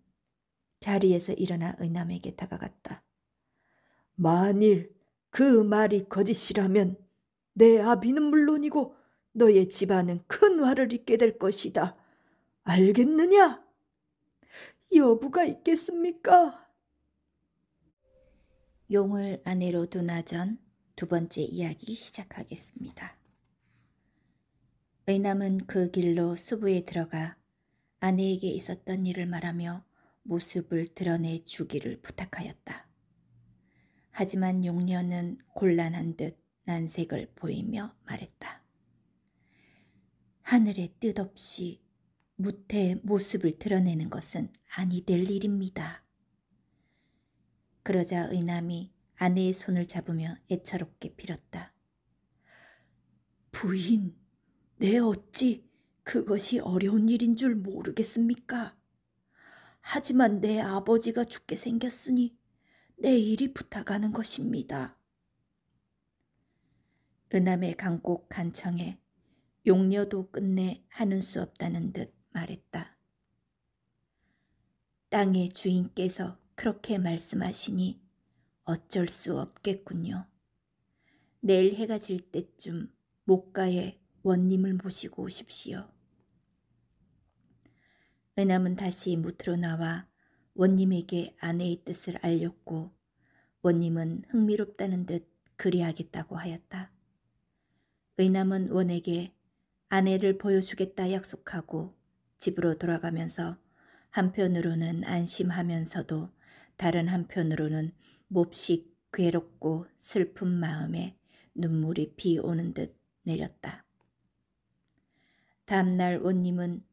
자리에서 일어나 의남에게 다가갔다.
만일 그 말이 거짓이라면 내 아비는 물론이고 너의 집안은 큰 화를 입게 될 것이다. 알겠느냐? 여부가 있겠습니까?
용을 아내로 두나전 두 번째 이야기 시작하겠습니다. 의남은 그 길로 수부에 들어가 아내에게 있었던 일을 말하며 모습을 드러내 주기를 부탁하였다. 하지만 용녀는 곤란한 듯 난색을 보이며 말했다. 하늘의 뜻 없이 무태의 모습을 드러내는 것은 아니 될 일입니다. 그러자 의남이 아내의 손을 잡으며 애처롭게 빌었다.
부인, 내 어찌 그것이 어려운 일인 줄 모르겠습니까? 하지만 내 아버지가 죽게 생겼으니 내 일이 부탁하는 것입니다.
의남의 간곡 간청에 용녀도 끝내 하는 수 없다는 듯 말했다. 땅의 주인께서 그렇게 말씀하시니 어쩔 수 없겠군요. 내일 해가 질 때쯤 목가에 원님을 모시고 오십시오. 의남은 다시 무트로 나와 원님에게 아내의 뜻을 알렸고 원님은 흥미롭다는 듯 그리하겠다고 하였다. 의남은 원에게 아내를 보여주겠다 약속하고 집으로 돌아가면서 한편으로는 안심하면서도 다른 한편으로는 몹시 괴롭고 슬픈 마음에 눈물이 비오는 듯 내렸다. 다음날 원님은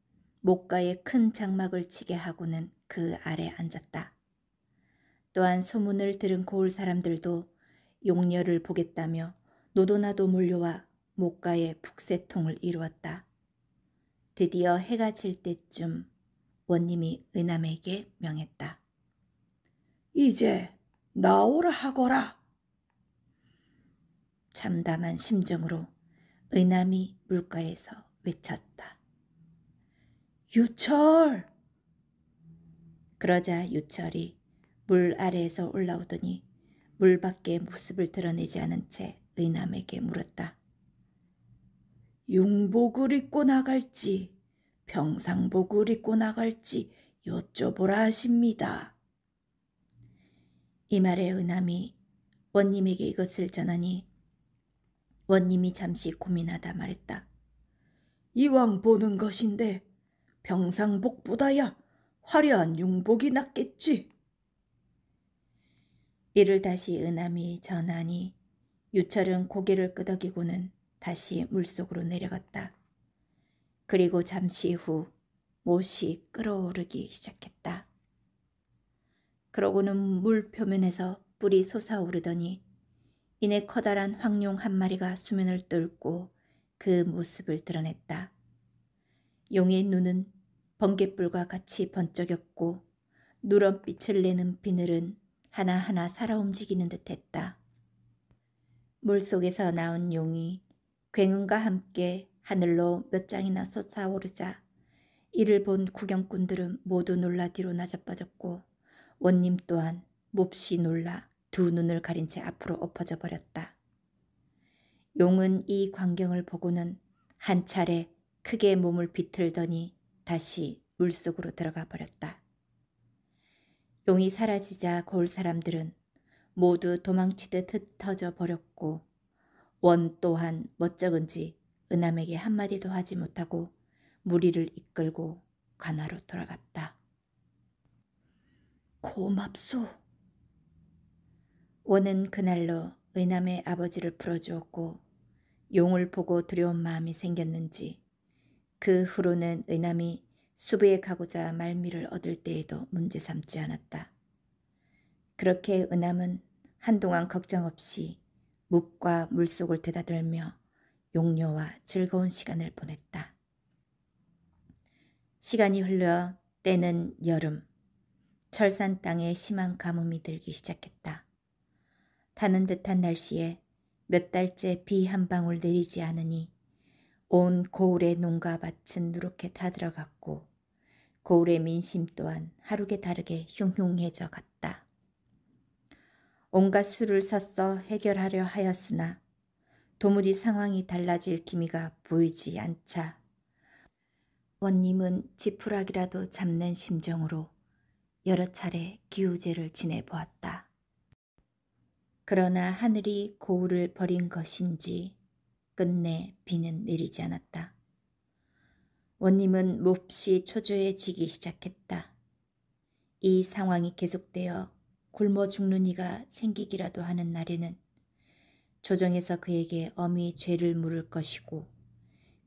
목가에 큰 장막을 치게 하고는 그 아래 앉았다. 또한 소문을 들은 고을 사람들도 용녀를 보겠다며 노도나도 몰려와 목가에 북새통을 이루었다. 드디어 해가 질 때쯤 원님이 의남에게 명했다.
이제 나오라 하거라.
참담한 심정으로 의남이 물가에서 외쳤다.
유철!
그러자 유철이 물 아래에서 올라오더니 물 밖의 모습을 드러내지 않은 채 의남에게 물었다.
융복을 입고 나갈지 평상복을 입고 나갈지 여쭤보라 하십니다.
이 말에 의남이 원님에게 이것을 전하니 원님이 잠시 고민하다 말했다.
이왕 보는 것인데 평상복보다야 화려한 융복이 낫겠지.
이를 다시 의남이 전하니 유철은 고개를 끄덕이고는 다시 물속으로 내려갔다. 그리고 잠시 후 못이 끓어오르기 시작했다. 그러고는 물 표면에서 뿔이 솟아오르더니 이내 커다란 황룡 한 마리가 수면을 뚫고 그 모습을 드러냈다. 용의 눈은 번갯불과 같이 번쩍였고 누런빛을 내는 비늘은 하나하나 살아 움직이는 듯했다. 물속에서 나온 용이 굉음과 함께 하늘로 몇 장이나 솟아오르자 이를 본 구경꾼들은 모두 놀라 뒤로 나자빠졌고 원님 또한 몹시 놀라 두 눈을 가린 채 앞으로 엎어져 버렸다. 용은 이 광경을 보고는 한 차례 크게 몸을 비틀더니 다시 물속으로 들어가 버렸다. 용이 사라지자 고을 사람들은 모두 도망치듯 흩어져 버렸고 원 또한 멋쩍은지 의남에게 한마디도 하지 못하고 무리를 이끌고 관하로 돌아갔다.
고맙소.
원은 그날로 의남의 아버지를 풀어주었고 용을 보고 두려운 마음이 생겼는지 그 후로는 의남이 수부에 가고자 말미를 얻을 때에도 문제 삼지 않았다. 그렇게 의남은 한동안 걱정 없이 묵과 물속을 드나들며 용녀와 즐거운 시간을 보냈다. 시간이 흘러 때는 여름, 철산 땅에 심한 가뭄이 들기 시작했다. 타는 듯한 날씨에
몇 달째 비 한 방울 내리지 않으니 온 고을의 농가밭은 누렇게 타들어갔고 고을의 민심 또한 하루게 다르게 흉흉해져 갔다. 온갖 수를 써서 해결하려 하였으나 도무지 상황이 달라질 기미가 보이지 않자 원님은 지푸라기라도 잡는 심정으로 여러 차례 기우제를 지내보았다. 그러나 하늘이 고울을 버린 것인지 끝내 비는 내리지 않았다. 원님은 몹시 초조해지기 시작했다. 이 상황이 계속되어 굶어 죽는 이가 생기기라도 하는 날에는 조정에서 그에게 엄히 죄를 물을 것이고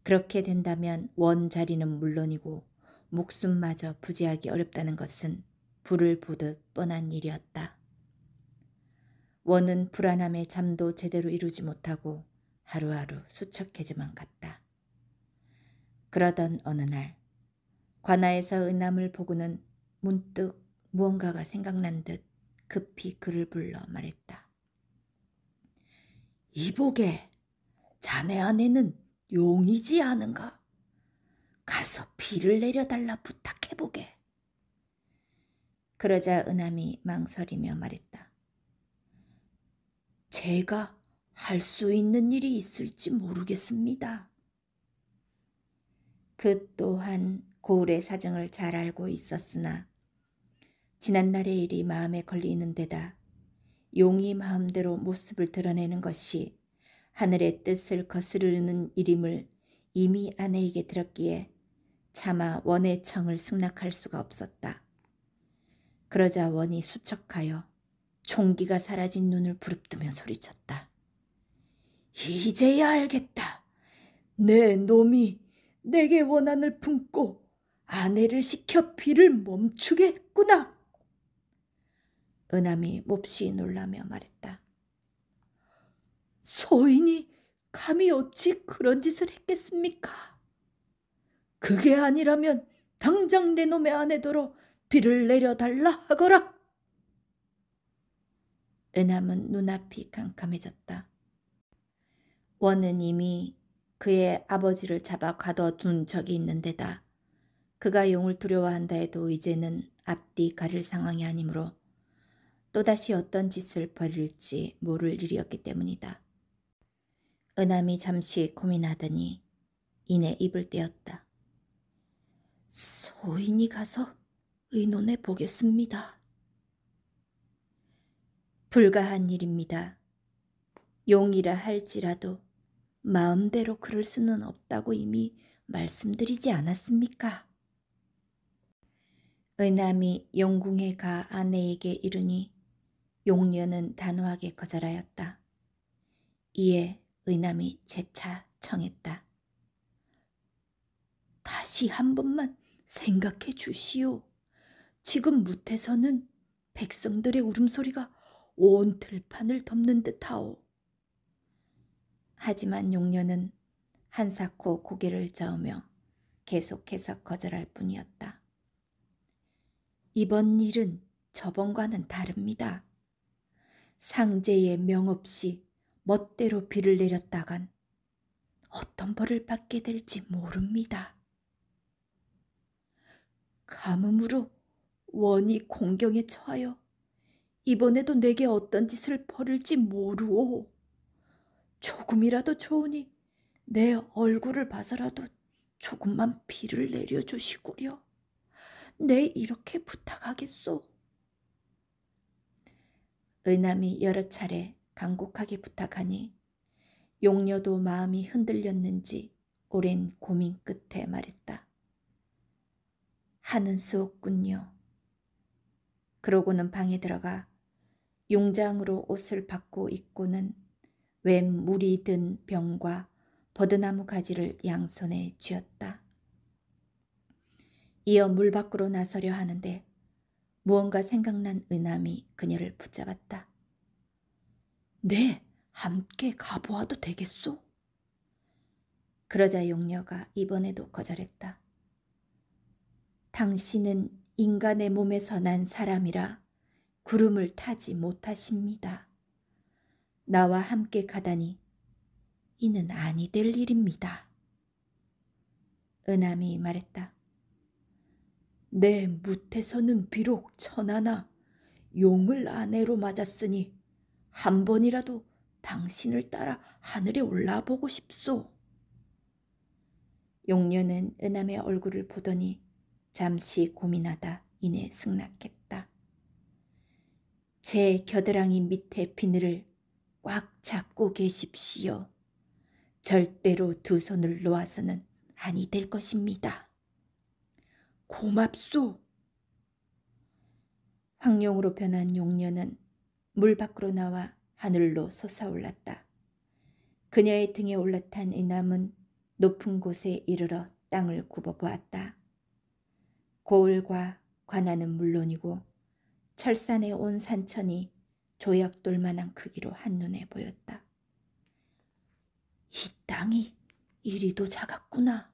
그렇게 된다면 원 자리는 물론이고 목숨마저 부지하기 어렵다는 것은 불을 보듯 뻔한 일이었다. 원은 불안함에 잠도 제대로 이루지 못하고 하루하루 수척해져만 갔다. 그러던 어느 날 관아에서 은함을 보고는 문득 무언가가 생각난 듯 급히 그를 불러 말했다. 이보게, 자네 아내는 용이지 않은가? 가서 비를 내려달라 부탁해보게. 그러자 은함이 망설이며 말했다. 제가 할 수 있는 일이 있을지 모르겠습니다. 그 또한 고을의 사정을 잘 알고 있었으나 지난날의 일이 마음에 걸리는 데다 용이 마음대로 모습을 드러내는 것이 하늘의 뜻을 거스르는 일임을 이미 아내에게 들었기에 차마 원의 청을 승낙할 수가 없었다. 그러자 원이 수척하여 총기가 사라진 눈을 부릅뜨며 소리쳤다. 이제야 알겠다. 내 놈이 내게 원한을 품고 아내를 시켜 비를 멈추게 했구나. 은함이 몹시 놀라며 말했다. 소인이 감히 어찌 그런 짓을 했겠습니까? 그게 아니라면 당장 내 놈의 아내더러 비를 내려달라 하거라. 은함은 눈앞이 캄캄해졌다. 원은 이미 그의 아버지를 잡아 가둬둔 적이 있는데다 그가 용을 두려워한다 해도 이제는 앞뒤 가릴 상황이 아니므로 또다시 어떤 짓을 벌일지 모를 일이었기 때문이다. 은함이 잠시 고민하더니 이내 입을 떼었다. 소인이 가서 의논해 보겠습니다. 불가한 일입니다. 용이라 할지라도 마음대로 그럴 수는 없다고 이미 말씀드리지 않았습니까? 은함이 용궁에 가 아내에게 이르니 용녀는 단호하게 거절하였다. 이에 은함이 재차 청했다. 다시 한 번만 생각해 주시오. 지금 무태서는 백성들의 울음소리가 온 들판을 덮는 듯하오. 하지만 용녀는 한사코 고개를 저으며 계속해서 거절할 뿐이었다. 이번 일은 저번과는 다릅니다. 상제의 명 없이 멋대로 비를 내렸다간 어떤 벌을 받게 될지 모릅니다. 가뭄으로 원이 공경에 처하여 이번에도 내게 어떤 짓을 벌일지 모르오. 조금이라도 좋으니 내 얼굴을 봐서라도 조금만 비를 내려주시구려. 내 이렇게 부탁하겠소. 은함이 여러 차례 간곡하게 부탁하니 용녀도 마음이 흔들렸는지 오랜 고민 끝에 말했다. 하는 수 없군요. 그러고는 방에 들어가 용장으로 옷을 받고 입고는 웬 물이 든 병과 버드나무 가지를 양손에 쥐었다. 이어 물 밖으로 나서려 하는데 무언가 생각난 은함이 그녀를 붙잡았다. 네, 함께 가보아도 되겠소? 그러자 용녀가 이번에도 거절했다. 당신은 인간의 몸에서 난 사람이라 구름을 타지 못하십니다. 나와 함께 가다니 이는 아니 될 일입니다. 은함이 말했다. 내 뭇에서는 비록 천하나 용을 아내로 맞았으니 한 번이라도 당신을 따라 하늘에 올라보고 싶소. 용녀는 은함의 얼굴을 보더니 잠시 고민하다 이내 승낙했다. 제 겨드랑이 밑에 비늘을 꽉 잡고 계십시오. 절대로 두 손을 놓아서는 아니 될 것입니다. 고맙소. 황룡으로 변한 용녀는 물 밖으로 나와 하늘로 솟아올랐다. 그녀의 등에 올라탄 은함은 높은 곳에 이르러 땅을 굽어보았다. 고을과 관아는 물론이고 철산에 온 산천이 조약돌만한 크기로 한눈에 보였다. 이 땅이 이리도 작았구나.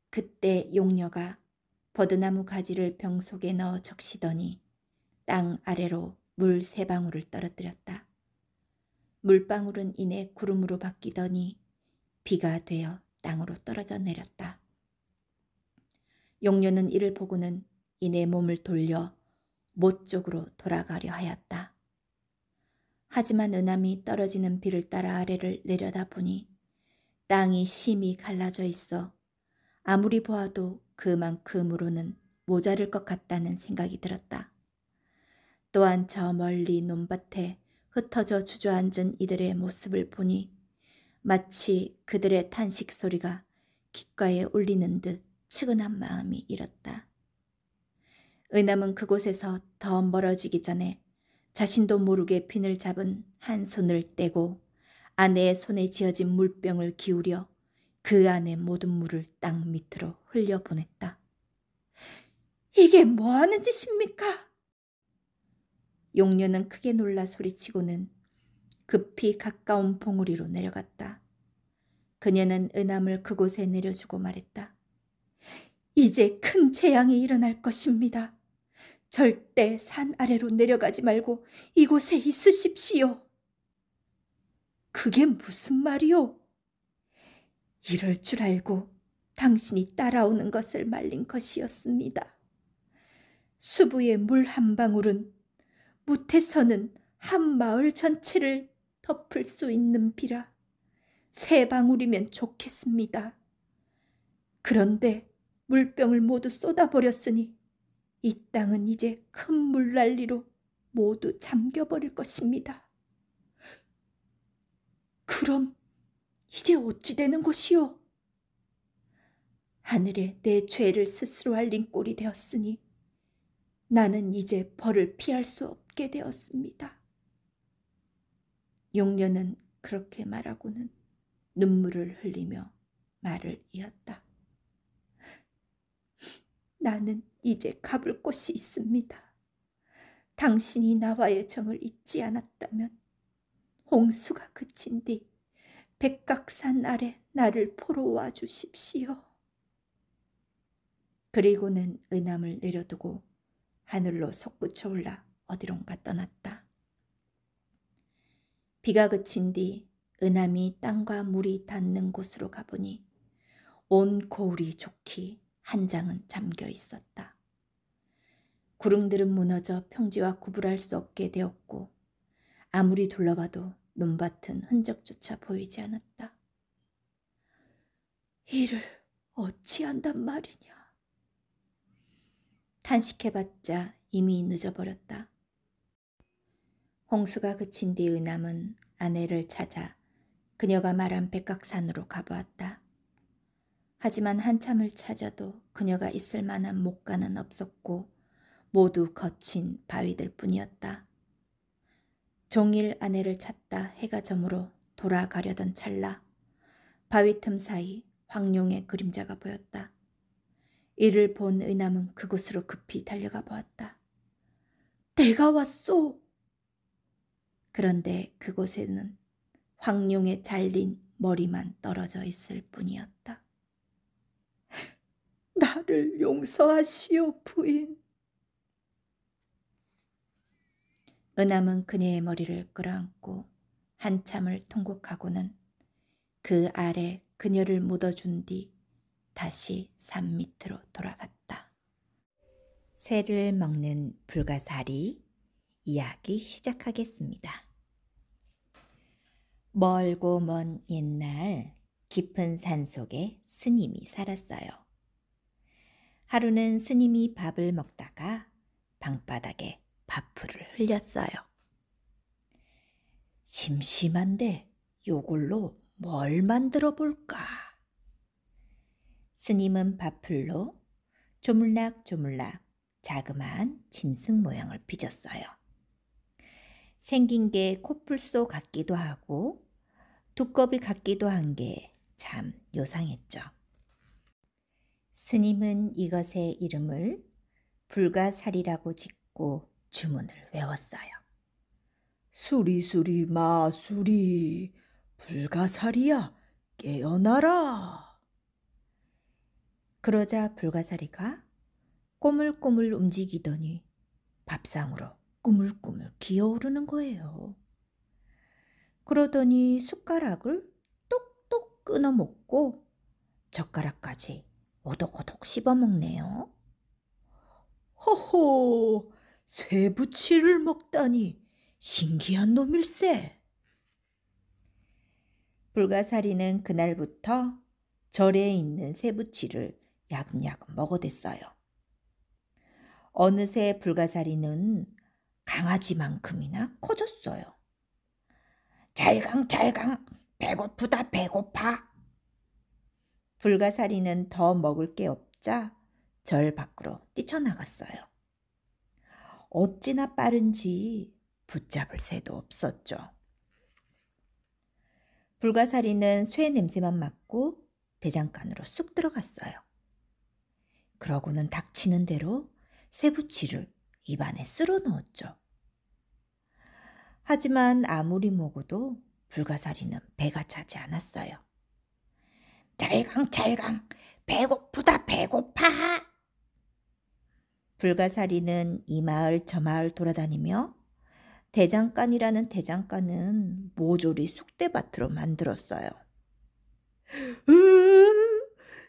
그때 용녀가 버드나무 가지를 병 속에 넣어 적시더니 땅 아래로 물 3방울을 떨어뜨렸다. 물방울은 이내 구름으로 바뀌더니 비가 되어 땅으로 떨어져 내렸다. 용녀는 이를 보고는 이내 몸을 돌려 못 쪽으로 돌아가려 하였다. 하지만 은함이 떨어지는 비를 따라 아래를 내려다보니 땅이 심히 갈라져 있어 아무리 보아도 그만큼으로는 모자랄 것 같다는 생각이 들었다. 또한 저 멀리 논밭에 흩어져 주저앉은 이들의 모습을 보니 마치 그들의 탄식 소리가 귓가에 울리는 듯 측은한 마음이 일었다. 은함은 그곳에서 더 멀어지기 전에 자신도 모르게 핀을 잡은 한 손을 떼고 아내의 손에 쥐어진 물병을 기울여 그 안에 모든 물을 땅 밑으로 흘려보냈다. 이게 뭐하는 짓입니까? 용녀는 크게 놀라 소리치고는 급히 가까운 봉우리로 내려갔다. 그녀는 은함을 그곳에 내려주고 말했다. 이제 큰 재앙이 일어날 것입니다. 절대 산 아래로 내려가지 말고 이곳에 있으십시오. 그게 무슨 말이오? 이럴 줄 알고 당신이 따라오는 것을 말린 것이었습니다. 수부의 물 한 방울은 뭇에서는 한 마을 전체를 덮을 수 있는 비라 3방울이면 좋겠습니다. 그런데 물병을 모두 쏟아버렸으니 이 땅은 이제 큰 물난리로 모두 잠겨버릴 것입니다. 그럼 이제 어찌 되는 것이오? 하늘에 내 죄를 스스로 알린 꼴이 되었으니 나는 이제 벌을 피할 수 없게 되었습니다. 용녀는 그렇게 말하고는 눈물을 흘리며 말을 이었다. 나는 이제 가볼 곳이 있습니다. 당신이 나와의 정을 잊지 않았다면 홍수가 그친 뒤 백각산 아래 나를 보러 와 주십시오. 그리고는 은함을 내려두고 하늘로 솟구쳐 올라 어디론가 떠났다. 비가 그친 뒤 은함이 땅과 물이 닿는 곳으로 가보니 온 고울이 좋기 한 장은 잠겨 있었다. 구릉들은 무너져 평지와 구분할 수 없게 되었고 아무리 둘러봐도 논밭은 흔적조차 보이지 않았다. 이를 어찌한단 말이냐. 탄식해봤자 이미 늦어버렸다. 홍수가 그친 뒤 은함은 아내를 찾아 그녀가 말한 백각산으로 가보았다. 하지만 한참을 찾아도 그녀가 있을 만한 목가는 없었고 모두 거친 바위들 뿐이었다. 종일 아내를 찾다 해가 저물어 돌아가려던 찰나 바위 틈 사이 황룡의 그림자가 보였다. 이를 본 은함은 그곳으로 급히 달려가 보았다. 내가 왔소! 그런데 그곳에는 황룡의 잘린 머리만 떨어져 있을 뿐이었다. 나를 용서하시오, 부인. 은함은 그녀의 머리를 끌어안고 한참을 통곡하고는 그 아래 그녀를 묻어준 뒤 다시 산 밑으로 돌아갔다. 쇠를 먹는 불가사리 이야기 시작하겠습니다. 멀고 먼 옛날 깊은 산속에 스님이 살았어요. 하루는 스님이 밥을 먹다가 방바닥에 밥풀을 흘렸어요. 심심한데 요걸로 뭘 만들어 볼까? 스님은 밥풀로 조물락조물락 자그마한 짐승 모양을 빚었어요. 생긴 게 코뿔소 같기도 하고 두꺼비 같기도 한 게 참 요상했죠. 스님은 이것의 이름을 불가사리라고 짓고 주문을 외웠어요.
수리수리 마수리 불가사리야 깨어나라.
그러자 불가사리가 꼬물꼬물 움직이더니 밥상으로 꾸물꾸물 기어오르는 거예요. 그러더니 숟가락을 똑똑 끊어 먹고 젓가락까지 오독오독 씹어 먹네요.
허허, 쇠부치를 먹다니 신기한 놈일세.
불가사리는 그날부터 절에 있는 쇠부치를 야금야금 먹어댔어요. 어느새 불가사리는 강아지만큼이나 커졌어요. 잘강 배고프다 배고파. 불가사리는 더 먹을 게 없자 절 밖으로 뛰쳐나갔어요. 어찌나 빠른지 붙잡을 새도 없었죠. 불가사리는 쇠 냄새만 맡고 대장간으로 쑥 들어갔어요. 그러고는 닥치는 대로 쇠부치를 입안에 쓸어 넣었죠. 하지만 아무리 먹어도 불가사리는 배가 차지 않았어요. 잘강 배고프다 배고파. 불가사리는 이 마을 저 마을 돌아다니며 대장간이라는 대장간은 모조리 쑥대밭으로 만들었어요.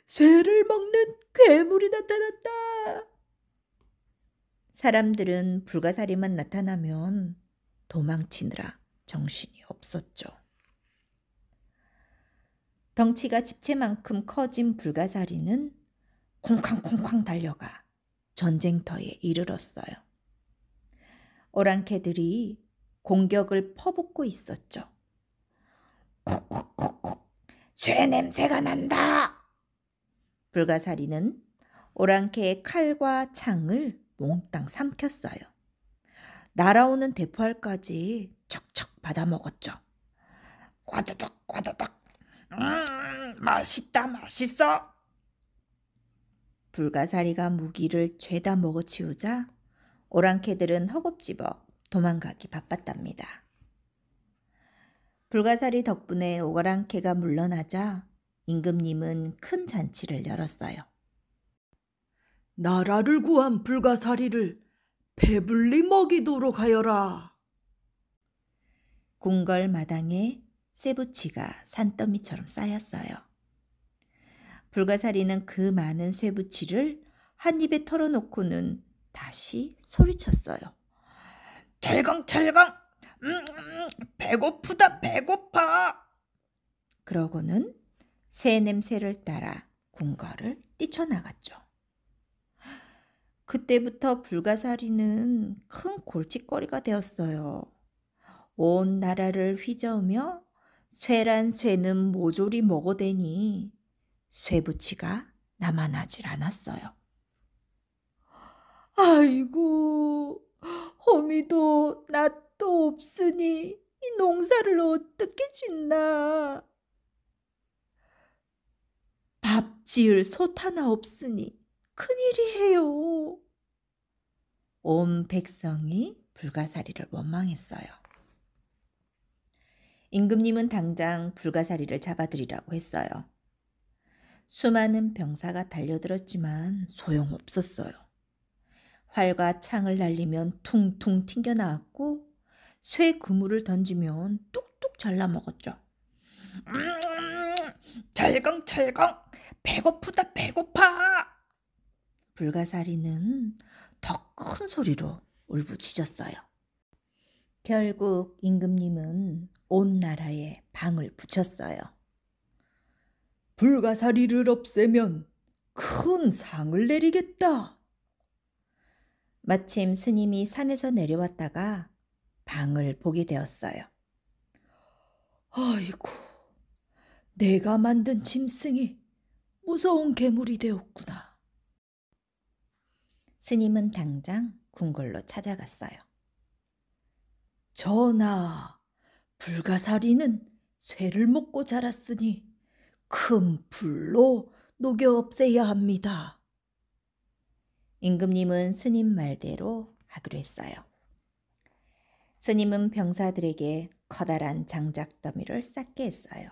쇠를 먹는 괴물이 나타났다.
사람들은 불가사리만 나타나면 도망치느라 정신이 없었죠. 덩치가 집채만큼 커진 불가사리는 쿵쾅쿵쾅 달려가 전쟁터에 이르렀어요. 오랑캐들이 공격을 퍼붓고 있었죠. 콕콕콕콕, 쇠 냄새가 난다. 불가사리는 오랑캐의 칼과 창을 몽땅 삼켰어요. 날아오는 대포알까지 척척 받아먹었죠.
꽈드덕 맛있다 맛있어.
불가사리가 무기를 죄다 먹어치우자 오랑캐들은 허겁지겁 도망가기 바빴답니다. 불가사리 덕분에 오랑캐가 물러나자 임금님은 큰 잔치를 열었어요.
나라를 구한 불가사리를 배불리 먹이도록 하여라.
궁궐 마당에 쇠부치가 산더미처럼 쌓였어요. 불가사리는 그 많은 쇠부치를 한 입에 털어놓고는 다시 소리쳤어요.
잘강 배고프다 배고파.
그러고는 새 냄새를 따라 궁궐을 뛰쳐나갔죠. 그때부터 불가사리는 큰 골칫거리가 되었어요. 온 나라를 휘저으며 쇠란 쇠는 모조리 먹어대니 쇠부치가 남아나질 않았어요.
아이고, 호미도 낫도 없으니 이 농사를 어떻게 짓나. 밥 지을 솥 하나 없으니 큰일이에요.
온 백성이 불가사리를 원망했어요. 임금님은 당장 불가사리를 잡아들이라고 했어요. 수많은 병사가 달려들었지만 소용없었어요. 활과 창을 날리면 퉁퉁 튕겨나왔고 쇠 그물을 던지면 뚝뚝 잘라 먹었죠. 철컹철컹 배고프다 배고파. 불가사리는 더 큰 소리로 울부짖었어요. 결국 임금님은 온 나라에 방을 붙였어요. 불가사리를 없애면 큰 상을 내리겠다. 마침 스님이 산에서 내려왔다가 방을 보게 되었어요. 아이고, 내가 만든 짐승이 무서운 괴물이 되었구나. 스님은 당장 궁궐로 찾아갔어요. 전하, 불가사리는 쇠를 먹고 자랐으니 큰 불로 녹여 없애야 합니다. 임금님은 스님 말대로 하기로 했어요. 스님은 병사들에게 커다란 장작더미를 쌓게 했어요.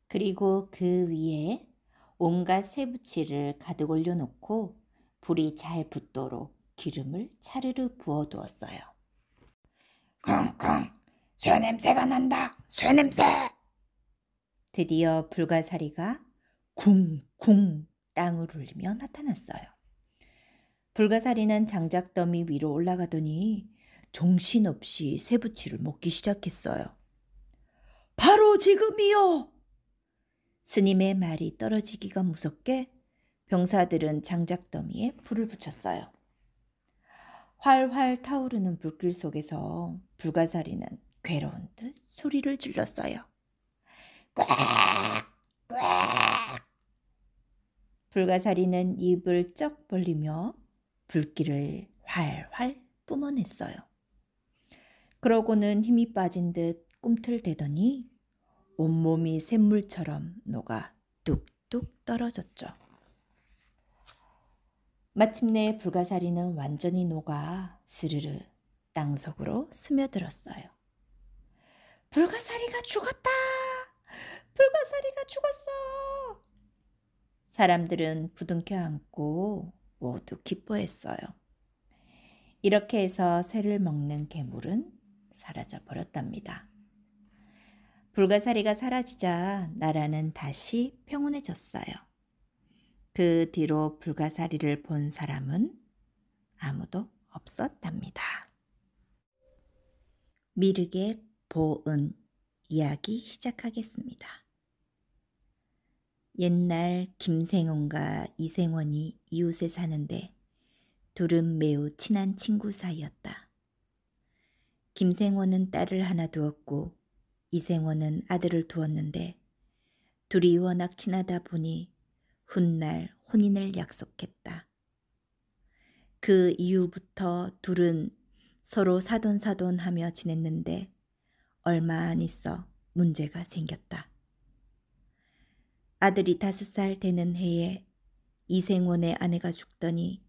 그리고 그 위에 온갖 쇠붙이를 가득 올려놓고 불이 잘 붙도록 기름을 차르르 부어두었어요. 쿵쿵, 쇠냄새가 난다, 쇠냄새! 드디어 불가사리가 쿵쿵 땅을 울리며 나타났어요. 불가사리는 장작더미 위로 올라가더니 정신없이 쇠붙이를 먹기 시작했어요. 바로 지금이요! 스님의 말이 떨어지기가 무섭게 병사들은 장작더미에 불을 붙였어요. 활활 타오르는 불길 속에서 불가사리는 괴로운 듯 소리를 질렀어요. 꽥! 꽥! 불가사리는 입을 쩍 벌리며 불길을 활활 뿜어냈어요. 그러고는 힘이 빠진 듯 꿈틀대더니 온몸이 샘물처럼 녹아 뚝뚝 떨어졌죠. 마침내 불가사리는 완전히 녹아 스르르 땅속으로 스며들었어요. 불가사리가 죽었다! 불가사리가 죽었어! 사람들은 부둥켜 안고 모두 기뻐했어요. 이렇게 해서 쇠를 먹는 괴물은 사라져 버렸답니다. 불가사리가 사라지자 나라는 다시 평온해졌어요. 그 뒤로 불가사리를 본 사람은 아무도 없었답니다. 미륵의 보은 이야기 시작하겠습니다. 옛날 김생원과 이생원이 이웃에 사는데 둘은 매우 친한 친구 사이였다. 김생원은 딸을 하나 두었고 이생원은 아들을 두었는데 둘이 워낙 친하다 보니 훗날 혼인을 약속했다. 그 이후부터 둘은 서로 사돈사돈하며 지냈는데 얼마 안 있어 문제가 생겼다. 아들이 5살 되는 해에 이생원의 아내가 죽더니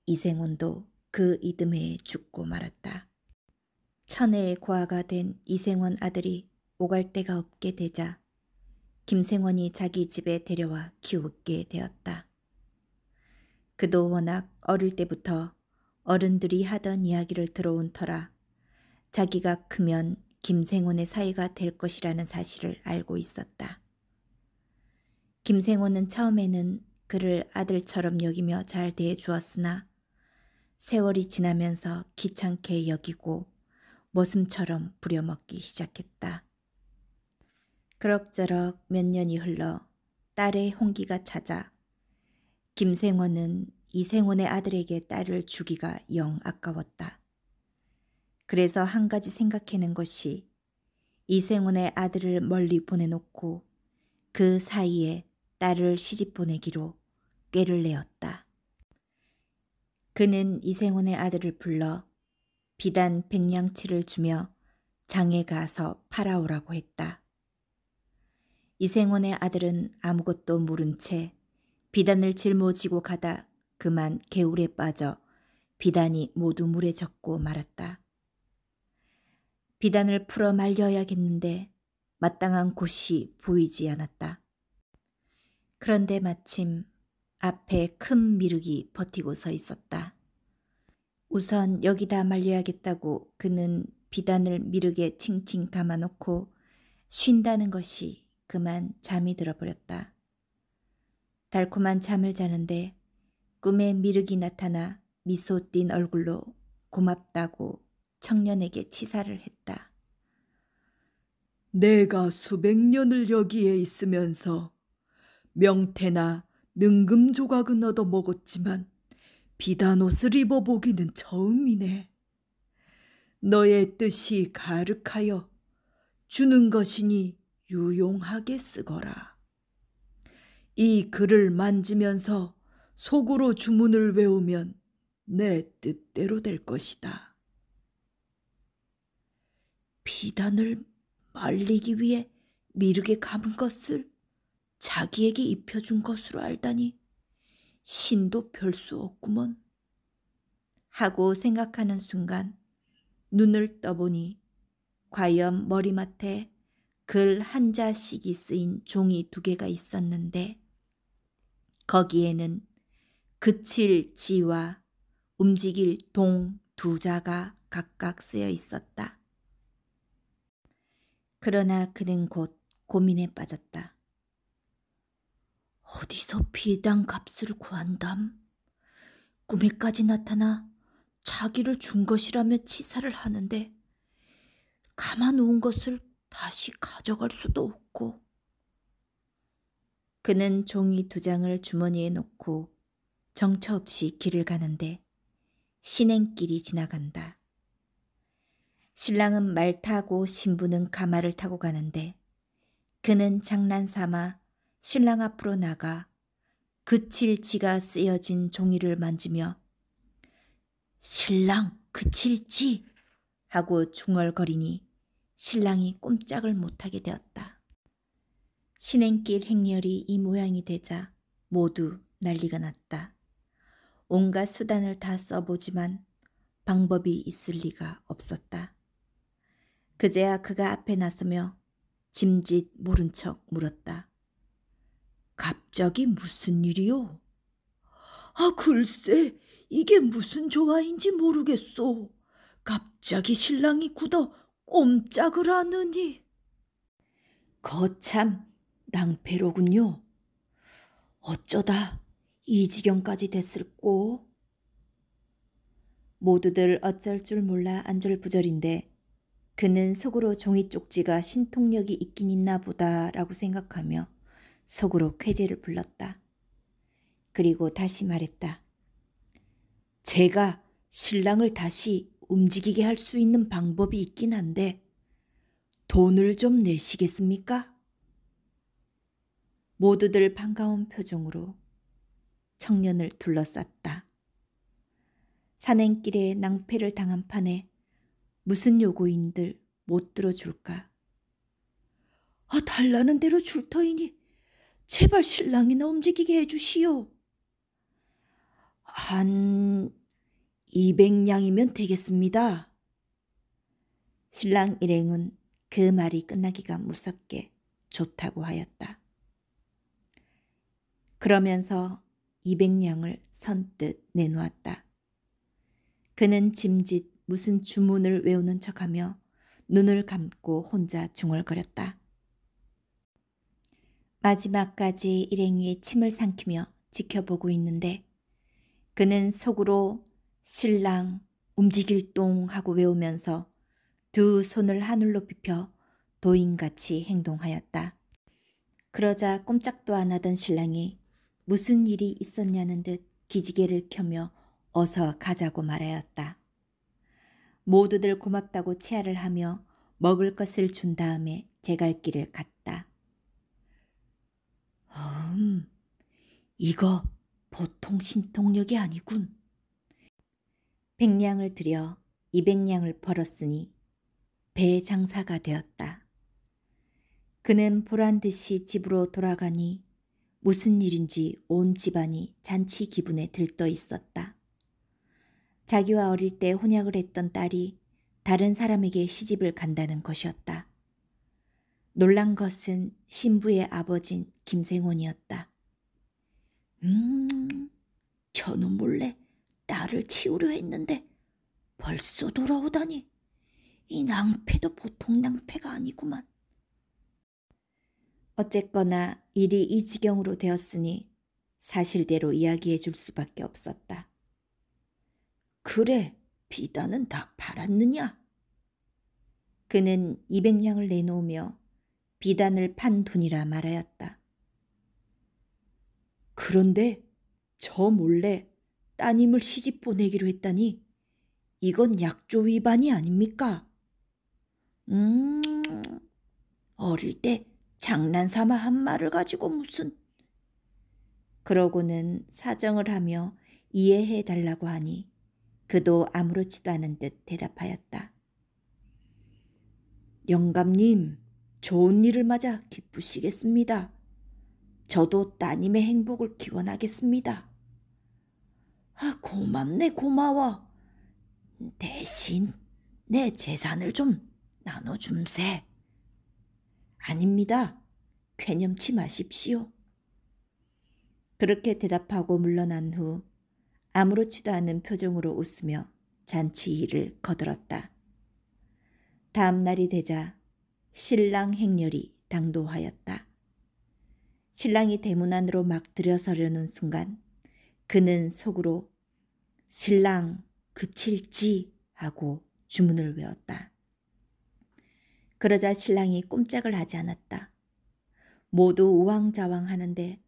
이생원도 그 이듬해에 죽고 말았다. 천혜의 고아가 된 이생원 아들이 오갈 데가 없게 되자 김생원이 자기 집에 데려와 키우게 되었다. 그도 워낙 어릴 때부터 어른들이 하던 이야기를 들어온 터라 자기가 크면 김생원의 사위가 될 것이라는 사실을 알고 있었다. 김생원은 처음에는 그를 아들처럼 여기며 잘 대해주었으나 세월이 지나면서 귀찮게 여기고 머슴처럼 부려먹기 시작했다. 그럭저럭 몇 년이 흘러 딸의 홍기가 찾아 김생원은 이생원의 아들에게 딸을 주기가 영 아까웠다. 그래서 한 가지 생각해낸 것이 이생원의 아들을 멀리 보내놓고 그 사이에 딸을 시집 보내기로 꾀를 내었다. 그는 이생원의 아들을 불러 비단 100냥치를 주며 장에 가서 팔아오라고 했다. 이생원의 아들은 아무것도 모른 채 비단을 짊어지고 가다 그만 개울에 빠져 비단이 모두 물에 젖고 말았다. 비단을 풀어 말려야겠는데 마땅한 곳이 보이지 않았다. 그런데 마침 앞에 큰 미륵이 버티고 서 있었다.
우선 여기다 말려야겠다고 그는 비단을 미르게 칭칭 감아놓고 쉰다는 것이 그만 잠이 들어버렸다. 달콤한 잠을 자는데 꿈에 미륵이 나타나 미소 띤 얼굴로 고맙다고 청년에게 치사를 했다.
내가 수백 년을 여기에 있으면서 명태나 능금 조각은 얻어 먹었지만 비단옷을 입어보기는 처음이네. 너의 뜻이 가득하여 주는 것이니 유용하게 쓰거라. 이 글을 만지면서 속으로 주문을 외우면 내 뜻대로 될 것이다. 비단을 말리기 위해 미르게 감은 것을 자기에게 입혀준 것으로 알다니 신도 별 수 없구먼.
하고 생각하는 순간 눈을 떠보니 과연 머리맡에 글 한자씩이 쓰인 종이 2개가 있었는데 거기에는 그칠 지와 움직일 동 2자가 각각 쓰여 있었다. 그러나 그는 곧 고민에 빠졌다.
어디서 비단 값을 구한담? 꿈에까지 나타나 자기를 준 것이라며 치사를 하는데 감아놓은 것을 다시 가져갈 수도 없고.
그는 종이 2장을 주머니에 넣고 정처 없이 길을 가는데 신행길이 지나간다. 신랑은 말 타고 신부는 가마를 타고 가는데 그는 장난삼아 신랑 앞으로 나가 그칠지가 쓰여진 종이를 만지며
신랑 그칠지
하고 중얼거리니 신랑이 꼼짝을 못하게 되었다. 신행길 행렬이 이 모양이 되자 모두 난리가 났다. 온갖 수단을 다 써보지만 방법이 있을 리가 없었다. 그제야 그가 앞에 나서며 짐짓 모른 척 물었다.
갑자기 무슨 일이요? 글쎄, 이게 무슨 조화인지 모르겠소. 갑자기 신랑이 굳어 꼼짝을 하느니. 거참 낭패로군요. 어쩌다 이 지경까지 됐을꼬?
모두들 어쩔 줄 몰라 안절부절인데 그는 속으로 종이 쪽지가 신통력이 있긴 있나 보다라고 생각하며 속으로 쾌재를 불렀다. 그리고 다시 말했다.
제가 신랑을 다시 움직이게 할 수 있는 방법이 있긴 한데 돈을 좀 내시겠습니까?
모두들 반가운 표정으로 청년을 둘러쌌다. 산행길에 낭패를 당한 판에 무슨 요구인들 못 들어줄까?
달라는 대로 줄 터이니 제발 신랑이나 움직이게 해주시오. 한 200냥이면 되겠습니다.
신랑 일행은 그 말이 끝나기가 무섭게 좋다고 하였다. 그러면서 200냥을 선뜻 내놓았다. 그는 짐짓 무슨 주문을 외우는 척하며 눈을 감고 혼자 중얼거렸다. 마지막까지 일행이 침을 삼키며 지켜보고 있는데 그는 속으로 신랑 움직일 똥 하고 외우면서 2 손을 하늘로 펴 도인같이 행동하였다. 그러자 꼼짝도 안 하던 신랑이 무슨 일이 있었냐는 듯 기지개를 켜며 어서 가자고 말하였다. 모두들 고맙다고 치아를 하며 먹을 것을 준 다음에 제갈 길을 갔다.
이거 보통 신통력이 아니군.
100냥을 들여 200냥을 벌었으니 배장사가 되었다. 그는 보란듯이 집으로 돌아가니 무슨 일인지 온 집안이 잔치 기분에 들떠 있었다. 자기와 어릴 때 혼약을 했던 딸이 다른 사람에게 시집을 간다는 것이었다. 놀란 것은 신부의 아버진 김생원이었다.
저놈 몰래 딸을 치우려 했는데 벌써 돌아오다니. 이 낭패도 보통 낭패가 아니구만.
어쨌거나 일이 이 지경으로 되었으니 사실대로 이야기해 줄 수밖에 없었다.
그래, 비단은 다 팔았느냐?
그는 200냥을 내놓으며 비단을 판 돈이라 말하였다.
그런데 저 몰래 따님을 시집 보내기로 했다니 이건 약조 위반이 아닙니까? 어릴 때 장난삼아 한 말을 가지고 무슨.
그러고는 사정을 하며 이해해 달라고 하니 그도 아무렇지도 않은 듯 대답하였다.
영감님, 좋은 일을 맞아 기쁘시겠습니다. 저도 따님의 행복을 기원하겠습니다. 고맙네, 고마워. 대신 내 재산을 좀 나눠줌세. 아닙니다. 괴념치 마십시오.
그렇게 대답하고 물러난 후 아무렇지도 않은 표정으로 웃으며 잔치 일을 거들었다. 다음 날이 되자 신랑 행렬이 당도하였다. 신랑이 대문 안으로 막 들어서려는 순간 그는 속으로 신랑 그칠지 하고 주문을 외웠다. 그러자 신랑이 꼼짝을 하지 않았다. 모두 우왕좌왕하는데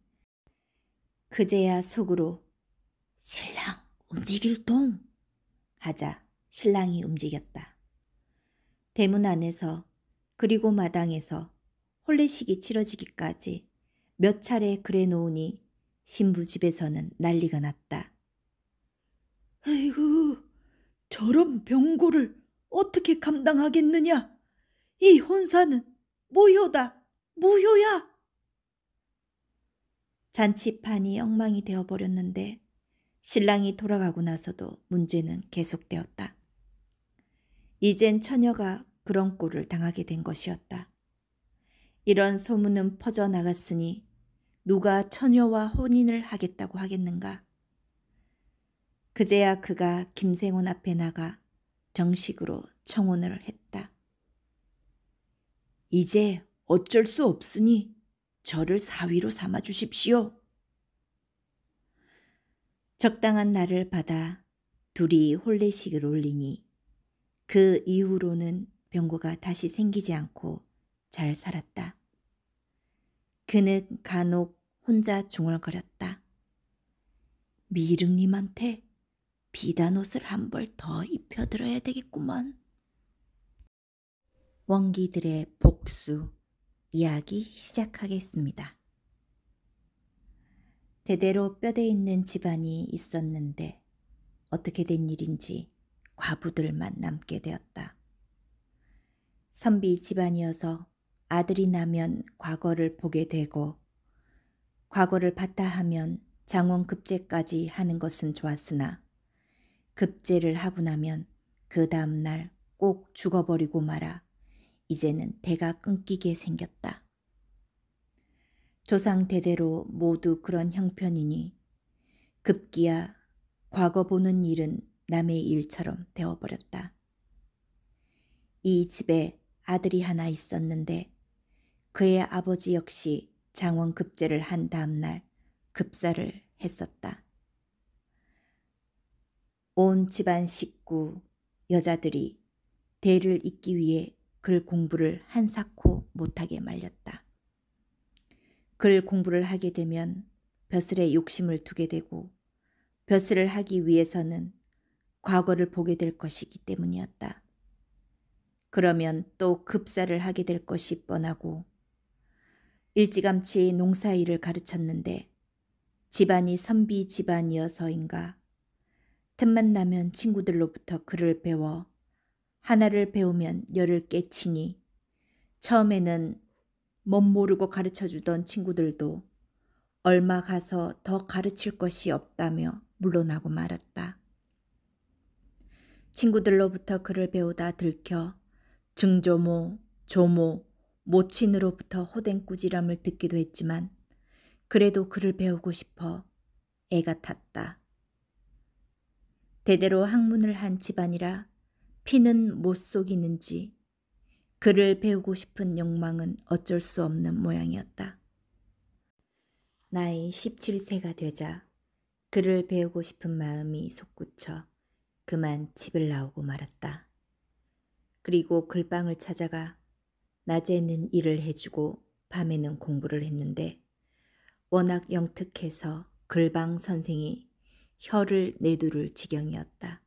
그제야 속으로
신랑 움직일 동
하자 신랑이 움직였다. 대문 안에서 그리고 마당에서 혼례식이 치러지기까지 몇 차례 그래 놓으니 신부 집에서는 난리가 났다.
아이고, 저런 병고를 어떻게 감당하겠느냐? 이 혼사는 무효다, 무효야.
잔치판이 엉망이 되어버렸는데 신랑이 돌아가고 나서도 문제는 계속되었다. 이젠 처녀가 그런 꼴을 당하게 된 것이었다. 이런 소문은 퍼져나갔으니 누가 처녀와 혼인을 하겠다고 하겠는가. 그제야 그가 김생원 앞에 나가 정식으로 청혼을 했다.
이제 어쩔 수 없으니 저를 사위로 삼아 주십시오.
적당한 날을 받아 둘이 혼례식을 올리니 그 이후로는 병고가 다시 생기지 않고 잘 살았다. 그는 간혹 혼자 중얼거렸다.
미륵님한테 비단옷을 한 벌 더 입혀드려야 되겠구만.
원기들의 복수 이야기 시작하겠습니다. 대대로 뼈대 있는 집안이 있었는데 어떻게 된 일인지 과부들만 남게 되었다. 선비 집안이어서 아들이 나면 과거를 보게 되고 과거를 봤다 하면 장원급제까지 하는 것은 좋았으나 급제를 하고 나면 그 다음 날 꼭 죽어버리고 말아 이제는 대가 끊기게 생겼다. 조상 대대로 모두 그런 형편이니 급기야 과거 보는 일은 남의 일처럼 되어버렸다. 이 집에 아들이 하나 있었는데 그의 아버지 역시 장원급제를 한 다음 날 급사를 했었다. 온 집안 식구, 여자들이 대를 잇기 위해 글 공부를 한사코 못하게 말렸다. 글 공부를 하게 되면 벼슬에 욕심을 두게 되고 벼슬을 하기 위해서는 과거를 보게 될 것이기 때문이었다. 그러면 또 급사를 하게 될 것이 뻔하고 일찌감치 농사일을 가르쳤는데 집안이 선비 집안이어서인가 틈만 나면 친구들로부터 글을 배워 하나를 배우면 열을 깨치니 처음에는 멋 모르고 가르쳐주던 친구들도 얼마 가서 더 가르칠 것이 없다며 물러나고 말았다. 친구들로부터 글을 배우다 들켜 증조모, 조모, 모친으로부터 호댕꾸지람을 듣기도 했지만 그래도 글을 배우고 싶어 애가 탔다. 대대로 학문을 한 집안이라 피는 못 속이는지 글을 배우고 싶은 욕망은 어쩔 수 없는 모양이었다. 나이 17세가 되자 글을 배우고 싶은 마음이 솟구쳐 그만 집을 나오고 말았다. 그리고 글방을 찾아가 낮에는 일을 해주고 밤에는 공부를 했는데 워낙 영특해서 글방 선생이 혀를 내두를 지경이었다.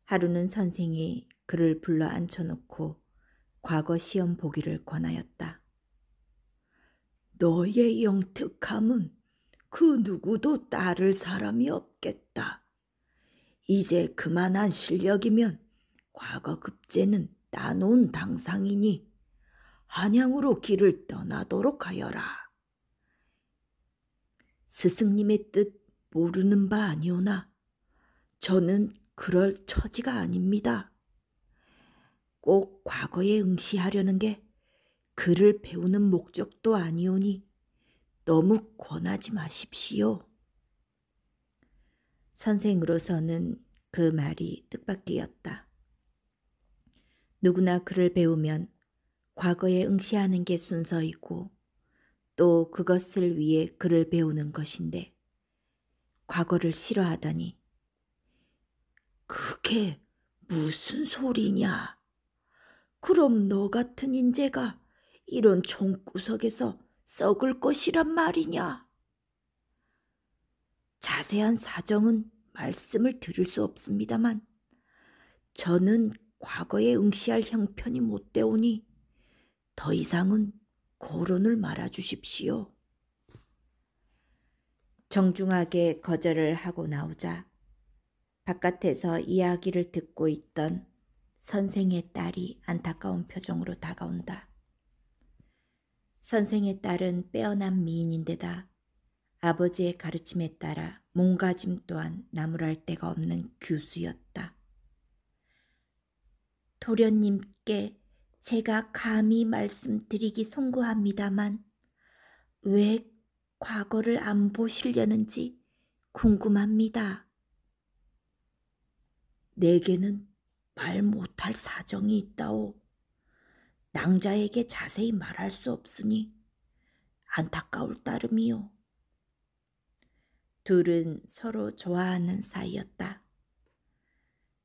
하루는 선생이 그를 불러 앉혀놓고 과거 시험 보기를 권하였다.
너의 영특함은 그 누구도 따를 사람이 없겠다. 이제 그만한 실력이면 과거 급제는 따놓은 당상이니 한양으로 길을 떠나도록 하여라. 스승님의 뜻 모르는 바 아니오나 저는 그럴 처지가 아닙니다. 꼭 과거에 응시하려는 게 글을 배우는 목적도 아니오니 너무 권하지 마십시오.
선생으로서는 그 말이 뜻밖이었다. 누구나 글을 배우면 과거에 응시하는 게 순서이고 또 그것을 위해 글을 배우는 것인데 과거를 싫어하다니.
그게 무슨 소리냐? 그럼 너 같은 인재가 이런 총구석에서 썩을 것이란 말이냐? 자세한 사정은 말씀을 드릴 수 없습니다만 저는 과거에 응시할 형편이 못 되오니 더 이상은 거론을 말아주십시오.
정중하게 거절을 하고 나오자 바깥에서 이야기를 듣고 있던 선생의 딸이 안타까운 표정으로 다가온다. 선생의 딸은 빼어난 미인인데다 아버지의 가르침에 따라 몸가짐 또한 나무랄 데가 없는 교수였다. 도련님께 제가 감히 말씀드리기 송구합니다만 왜 과거를 안 보시려는지 궁금합니다.
내게는 말 못할 사정이 있다오. 낭자에게 자세히 말할 수 없으니 안타까울 따름이요.
둘은 서로 좋아하는 사이였다.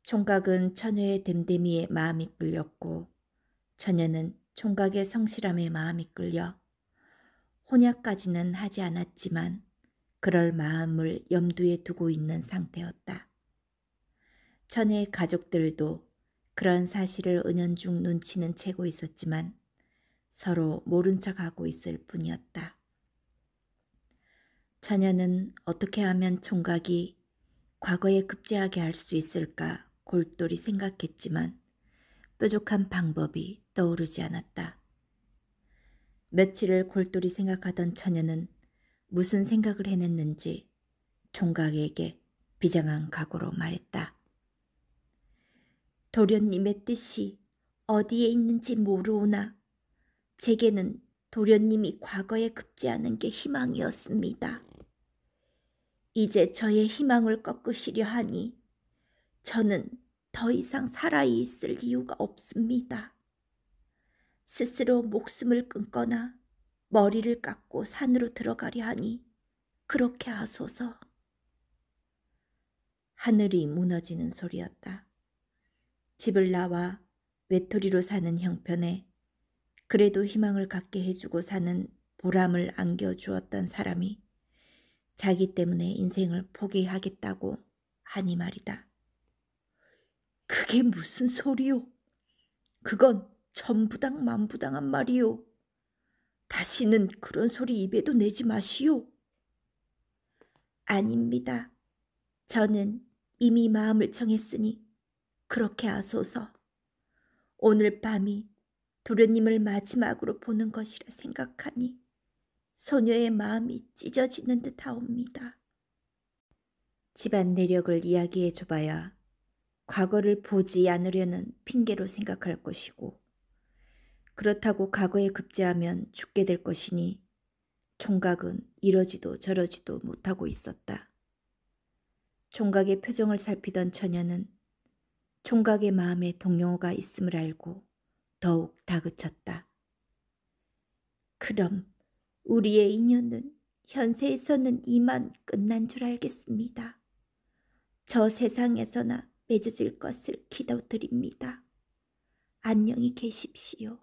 총각은 처녀의 됨됨이에 마음이 끌렸고 처녀는 총각의 성실함에 마음이 끌려 혼약까지는 하지 않았지만 그럴 마음을 염두에 두고 있는 상태였다. 처녀의 가족들도 그런 사실을 은연중 눈치는 채고 있었지만 서로 모른 척하고 있을 뿐이었다. 처녀는 어떻게 하면 총각이 과거에 급제하게 할 수 있을까 골똘히 생각했지만 뾰족한 방법이 떠오르지 않았다. 며칠을 골똘히 생각하던 처녀는 무슨 생각을 해냈는지 총각에게 비장한 각오로 말했다. 도련님의 뜻이 어디에 있는지 모르오나 제게는 도련님이 과거에 급제하는 게 희망이었습니다. 이제 저의 희망을 꺾으시려 하니 저는 더 이상 살아있을 이유가 없습니다. 스스로 목숨을 끊거나 머리를 깎고 산으로 들어가려 하니 그렇게 하소서. 하늘이 무너지는 소리였다. 집을 나와 외톨이로 사는 형편에 그래도 희망을 갖게 해주고 사는 보람을 안겨주었던 사람이 자기 때문에 인생을 포기하겠다고 하니 말이다.
그게 무슨 소리요? 그건 천부당 만부당한 말이요. 다시는 그런 소리 입에도 내지 마시오.
아닙니다. 저는 이미 마음을 정했으니 그렇게 하소서. 오늘 밤이 도련님을 마지막으로 보는 것이라 생각하니 소녀의 마음이 찢어지는 듯 하옵니다. 집안 내력을 이야기해 줘봐야 과거를 보지 않으려는 핑계로 생각할 것이고 그렇다고 과거에 급제하면 죽게 될 것이니 총각은 이러지도 저러지도 못하고 있었다. 총각의 표정을 살피던 처녀는 총각의 마음에 동영호가 있음을 알고 더욱 다그쳤다. 그럼 우리의 인연은 현세에서는 이만 끝난 줄 알겠습니다. 저 세상에서나 맺어질 것을 기도드립니다. 안녕히 계십시오.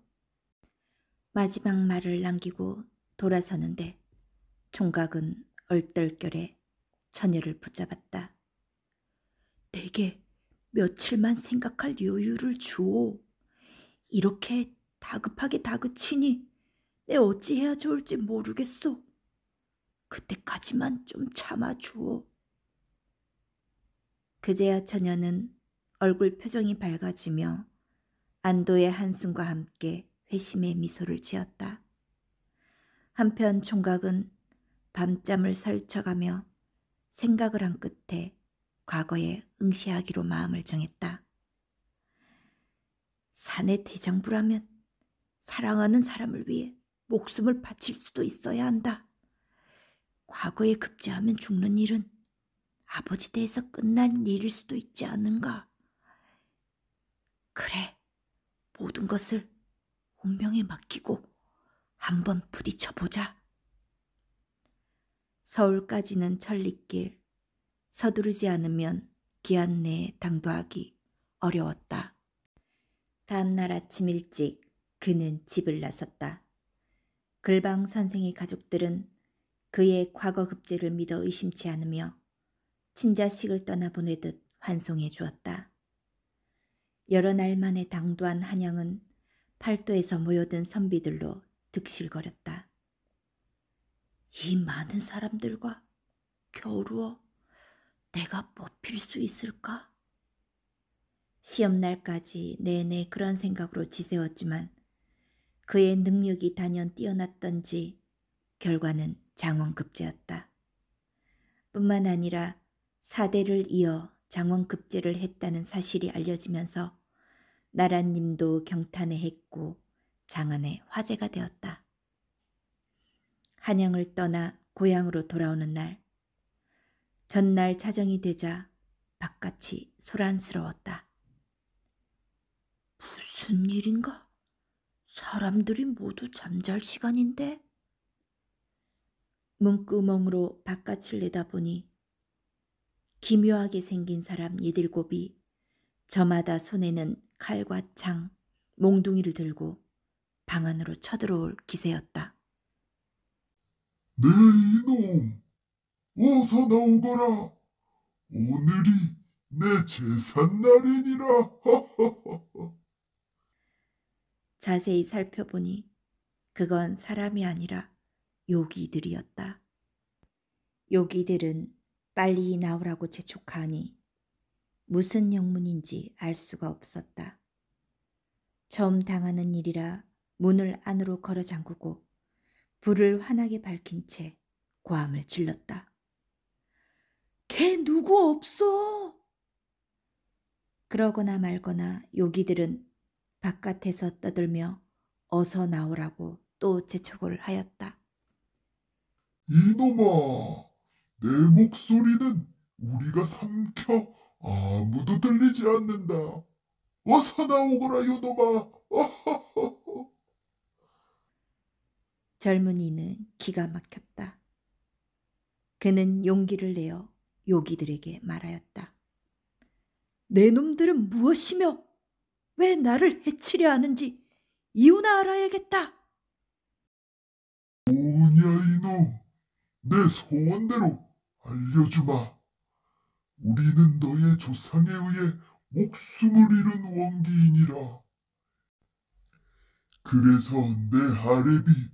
마지막 말을 남기고 돌아서는데 총각은 얼떨결에 처녀를 붙잡았다. 내게 며칠만 생각할 여유를 주오. 이렇게 다급하게 다그치니 내 어찌해야 좋을지 모르겠소. 그때까지만 좀 참아주오. 그제야 처녀는 얼굴 표정이 밝아지며 안도의 한숨과 함께 회심의 미소를 지었다. 한편 총각은 밤잠을 설쳐가며 생각을 한 끝에 과거에 응시하기로 마음을 정했다. 사내 대장부라면 사랑하는 사람을 위해 목숨을 바칠 수도 있어야 한다. 과거에 급제하면 죽는 일은 아버지 댁에서 끝난 일일 수도 있지 않은가. 그래, 모든 것을 운명에 맡기고 한번 부딪혀보자. 서울까지는 천리길, 서두르지 않으면 기한 내에 당도하기 어려웠다. 다음 날 아침 일찍 그는 집을 나섰다. 글방 선생의 가족들은 그의 과거 급제를 믿어 의심치 않으며 친자식을 떠나보내듯 환송해 주었다. 여러 날 만에 당도한 한양은 팔도에서 모여든 선비들로 득실거렸다. 이 많은 사람들과 겨루어 내가 뽑힐 수 있을까? 시험날까지 내내 그런 생각으로 지새웠지만 그의 능력이 단연 뛰어났던지 결과는 장원급제였다. 뿐만 아니라 4대를 이어 장원급제를 했다는 사실이 알려지면서 나라님도 경탄에 했고 장안의 화제가 되었다. 한양을 떠나 고향으로 돌아오는 날, 전날 자정이 되자 바깥이 소란스러웠다. 무슨 일인가? 사람들이 모두 잠잘 시간인데? 문구멍으로 바깥을 내다보니 기묘하게 생긴 사람 7이 저마다 손에는 칼과 창, 몽둥이를 들고 방 안으로 쳐들어올 기세였다.
네 이놈, 어서 나오거라. 오늘이 내 제삿날이니라.
자세히 살펴보니 그건 사람이 아니라 요기들이었다. 요기들은 빨리 나오라고 재촉하니 무슨 영문인지 알 수가 없었다. 처음 당하는 일이라 문을 안으로 걸어 잠그고 불을 환하게 밝힌 채 고함을 질렀다. 걔 누구 없어? 그러거나 말거나 요기들은 바깥에서 떠들며 어서 나오라고 또 재촉을 하였다.
이놈아, 내 목소리는 우리가 삼켜 아무도 들리지 않는다. 어서 나오거라, 요놈아.
젊은이는 기가 막혔다. 그는 용기를 내어 요기들에게 말하였다. 내 놈들은 무엇이며 왜 나를 해치려 하는지 이유나 알아야겠다.
뭐냐 이놈, 내 소원대로 알려주마. 우리는 너의 조상에 의해 목숨을 잃은 원기이니라. 그래서 내 아랩이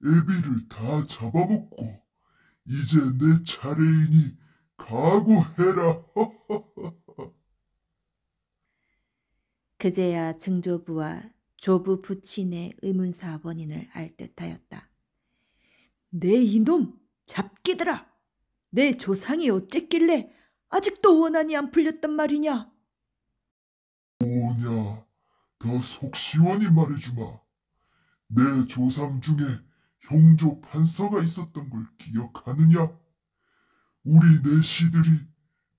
애비를 다 잡아먹고 이제 내 차례이니 각오해라.
그제야 증조부와 조부 부친의 의문사 원인을 알 듯하였다. 내 이놈 잡기들아! 내 조상이 어쨌길래 아직도 원한이 안 풀렸단 말이냐?
뭐냐, 더 속 시원히 말해주마. 내 조상 중에 형조 판서가 있었던 걸 기억하느냐? 우리 내시들이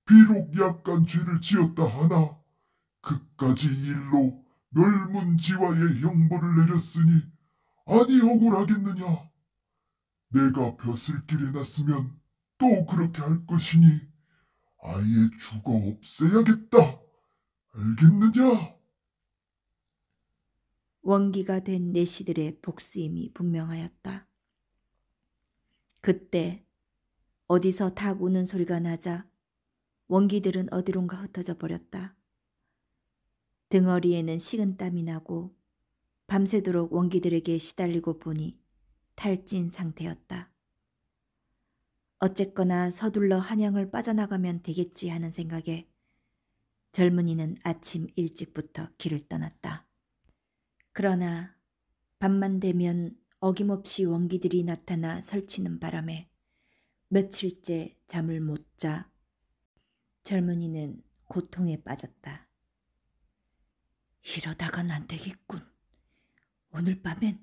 비록 약간 죄를 지었다 하나 그까지 일로 멸문지화의 형벌을 내렸으니 아니 억울하겠느냐. 내가 벼슬길에 났으면 또 그렇게 할 것이니 아예 죽어 없애야겠다. 알겠느냐?
원기가 된 내시들의 복수임이 분명하였다. 그때 어디서 닭 우는 소리가 나자 원기들은 어디론가 흩어져 버렸다. 등어리에는 식은땀이 나고 밤새도록 원기들에게 시달리고 보니 탈진 상태였다. 어쨌거나 서둘러 한양을 빠져나가면 되겠지 하는 생각에 젊은이는 아침 일찍부터 길을 떠났다. 그러나 밤만 되면 어김없이 원기들이 나타나 설치는 바람에 며칠째 잠을 못 자 젊은이는 고통에 빠졌다. 이러다간 안 되겠군. 오늘 밤엔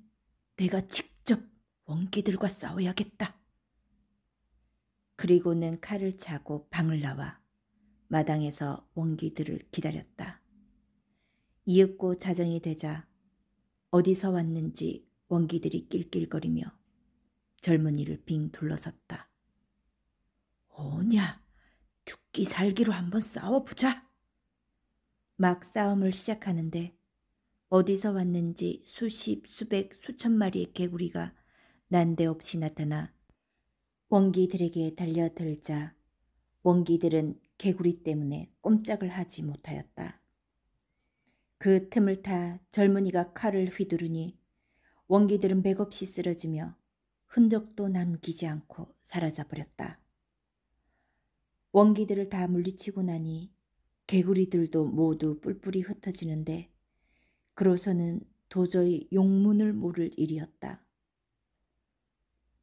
내가 직접 원기들과 싸워야겠다. 그리고는 칼을 차고 방을 나와 마당에서 원기들을 기다렸다. 이윽고 자정이 되자 어디서 왔는지 원기들이 낄낄거리며 젊은이를 빙 둘러섰다. 오냐, 죽기 살기로 한번 싸워보자. 막 싸움을 시작하는데 어디서 왔는지 수십, 수백, 수천 마리의 개구리가 난데없이 나타나 원기들에게 달려들자 원기들은 개구리 때문에 꼼짝을 하지 못하였다. 그 틈을 타 젊은이가 칼을 휘두르니 원기들은 맥없이 쓰러지며 흔적도 남기지 않고 사라져버렸다. 원기들을 다 물리치고 나니 개구리들도 모두 뿔뿔이 흩어지는데 그로서는 도저히 용문을 모를 일이었다.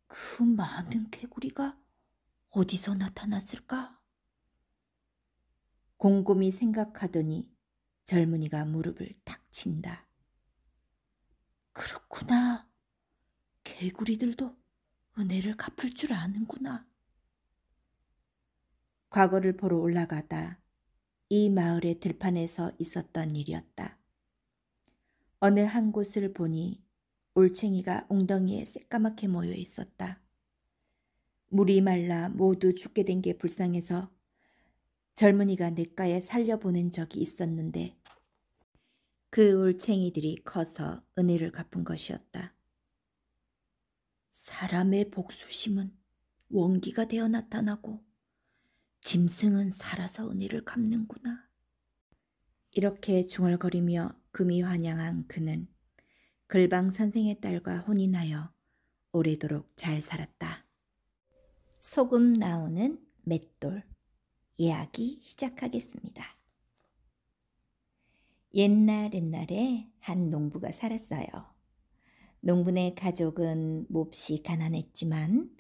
그 많은 개구리가 어디서 나타났을까? 곰곰이 생각하더니 젊은이가 무릎을 탁 친다. 그렇구나. 개구리들도 은혜를 갚을 줄 아는구나. 과거를 보러 올라가다 이 마을의 들판에서 있었던 일이었다. 어느 한 곳을 보니 올챙이가 웅덩이에 새까맣게 모여 있었다. 물이 말라 모두 죽게 된 게 불쌍해서 젊은이가 냇가에 살려보낸 적이 있었는데 그 올챙이들이 커서 은혜를 갚은 것이었다. 사람의 복수심은 원기가 되어 나타나고 짐승은 살아서 은혜를 갚는구나. 이렇게 중얼거리며 금이 환영한 그는 글방 선생의 딸과 혼인하여 오래도록 잘 살았다. 소금 나오는 맷돌 이야기 시작하겠습니다. 옛날에 한 농부가 살았어요. 농부네 가족은 몹시 가난했지만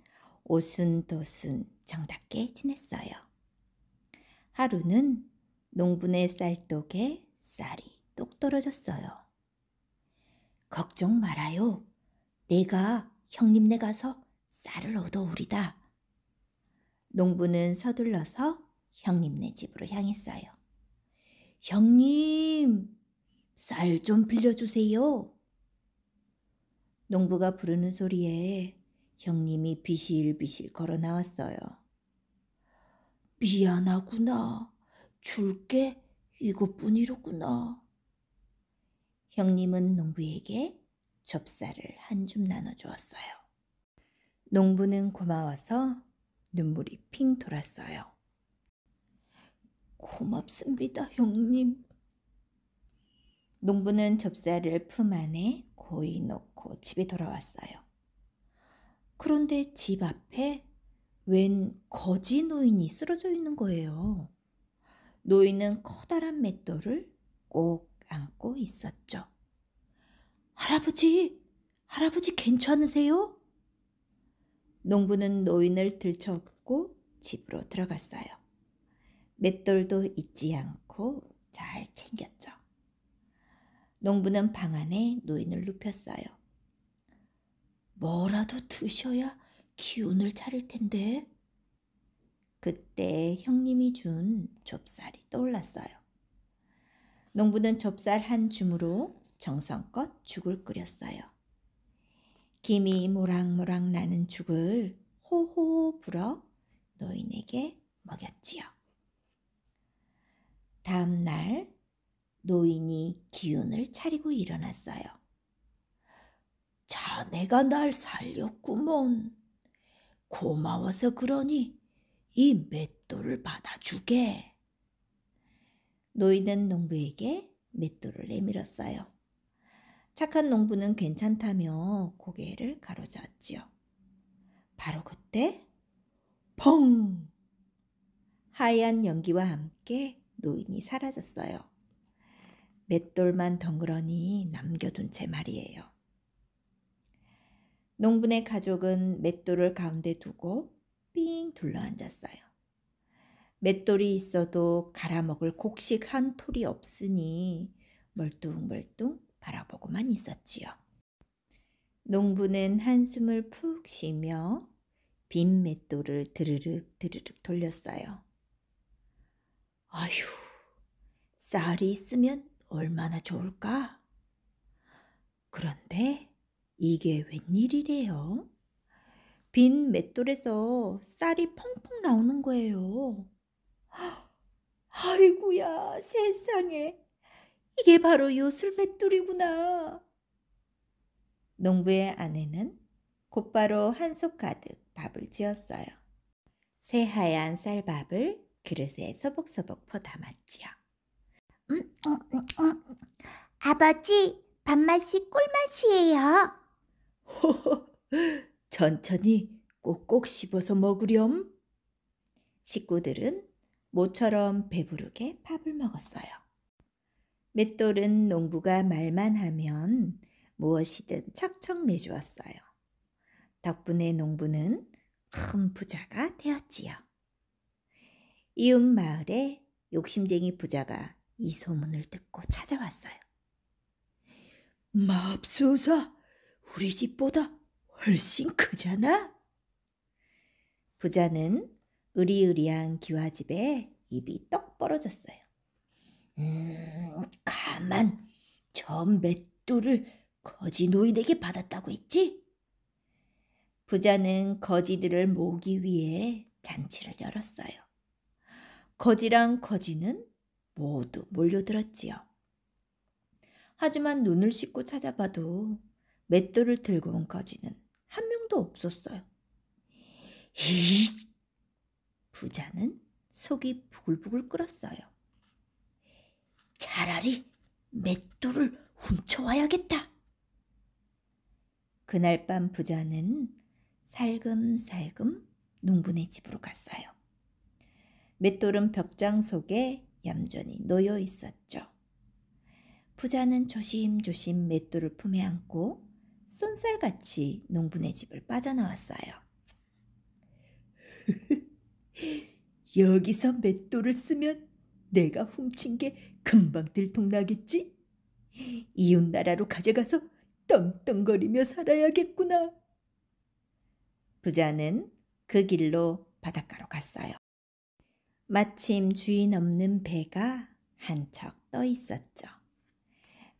오순도순 정답게 지냈어요. 하루는 농부네 쌀독에 쌀이 똑 떨어졌어요. 걱정 말아요. 내가 형님네 가서 쌀을 얻어오리다. 농부는 서둘러서 형님네 집으로 향했어요. 형님, 쌀 좀 빌려주세요. 농부가 부르는 소리에 형님이 비실비실 걸어 나왔어요. 미안하구나. 줄게 이것뿐이로구나. 형님은 농부에게 좁쌀을 한 줌 나눠주었어요. 농부는 고마워서 눈물이 핑 돌았어요. 고맙습니다, 형님. 농부는 좁쌀을 품 안에 고이 넣고 집에 돌아왔어요. 그런데 집 앞에 웬 거지 노인이 쓰러져 있는 거예요. 노인은 커다란 맷돌을 꼭 안고 있었죠. 할아버지 괜찮으세요? 농부는 노인을 들쳐업고 집으로 들어갔어요. 맷돌도 잊지 않고 잘 챙겼죠. 농부는 방 안에 노인을 눕혔어요. 뭐라도 드셔야 기운을 차릴 텐데.
그때 형님이 준 좁쌀이 떠올랐어요. 농부는 좁쌀 한 줌으로 정성껏 죽을 끓였어요. 김이 모락모락 나는 죽을 호호 불어 노인에게 먹였지요. 다음 날 노인이 기운을 차리고 일어났어요. 자네가 날 살렸구먼. 고마워서 그러니 이 맷돌을 받아주게. 노인은 농부에게 맷돌을 내밀었어요. 착한 농부는 괜찮다며 고개를 가로저었지요. 바로 그때 펑! 하얀 연기와 함께 노인이 사라졌어요. 맷돌만 덩그러니 남겨둔 채 말이에요. 농부네 가족은 맷돌을 가운데 두고 삥 둘러앉았어요. 맷돌이 있어도 갈아먹을 곡식한 톨이 없으니 멀뚱멀뚱 바라보고만 있었지요. 농부는 한숨을 푹 쉬며 빈 맷돌을 드르륵 드르륵 돌렸어요. 아휴, 쌀이 있으면 얼마나 좋을까? 그런데 이게 웬일이래요? 빈 맷돌에서 쌀이 펑펑 나오는 거예요. 아이고야, 세상에. 이게 바로 요술 맷돌이구나. 농부의 아내는 곧바로 한 솥 가득 밥을 지었어요. 새하얀 쌀밥을 그릇에 소복소복 퍼 담았지요.
아버지, 밥맛이 꿀맛이에요.
천천히 꼭꼭 씹어서 먹으렴. 식구들은 모처럼 배부르게 밥을 먹었어요. 맷돌은 농부가 말만 하면 무엇이든 척척 내주었어요. 덕분에 농부는 큰 부자가 되었지요. 이웃 마을에 욕심쟁이 부자가 이 소문을 듣고 찾아왔어요. 맙소사, 우리 집보다 훨씬 크잖아? 부자는 으리으리한 기와집에 입이 떡 벌어졌어요. 가만, 저 맷돌을 거지 노인에게 받았다고 했지? 부자는 거지들을 모으기 위해 잔치를 열었어요. 거지랑 거지는 모두 몰려들었지요. 하지만 눈을 씻고 찾아봐도 맷돌을 들고 온 거지는 한 명도 없었어요. 부자는 속이 부글부글 끓었어요. 차라리 맷돌을 훔쳐와야겠다. 그날 밤 부자는 살금살금 농부네 집으로 갔어요. 맷돌은 벽장 속에 얌전히 놓여 있었죠. 부자는 조심조심 맷돌을 품에 안고 쏜살같이 농부네 집을 빠져나왔어요. 여기서 맷돌을 쓰면 내가 훔친 게 금방 들통나겠지? 이웃나라로 가져가서 떵떵거리며 살아야겠구나. 부자는 그 길로 바닷가로 갔어요. 마침 주인 없는 배가 한 척 떠 있었죠.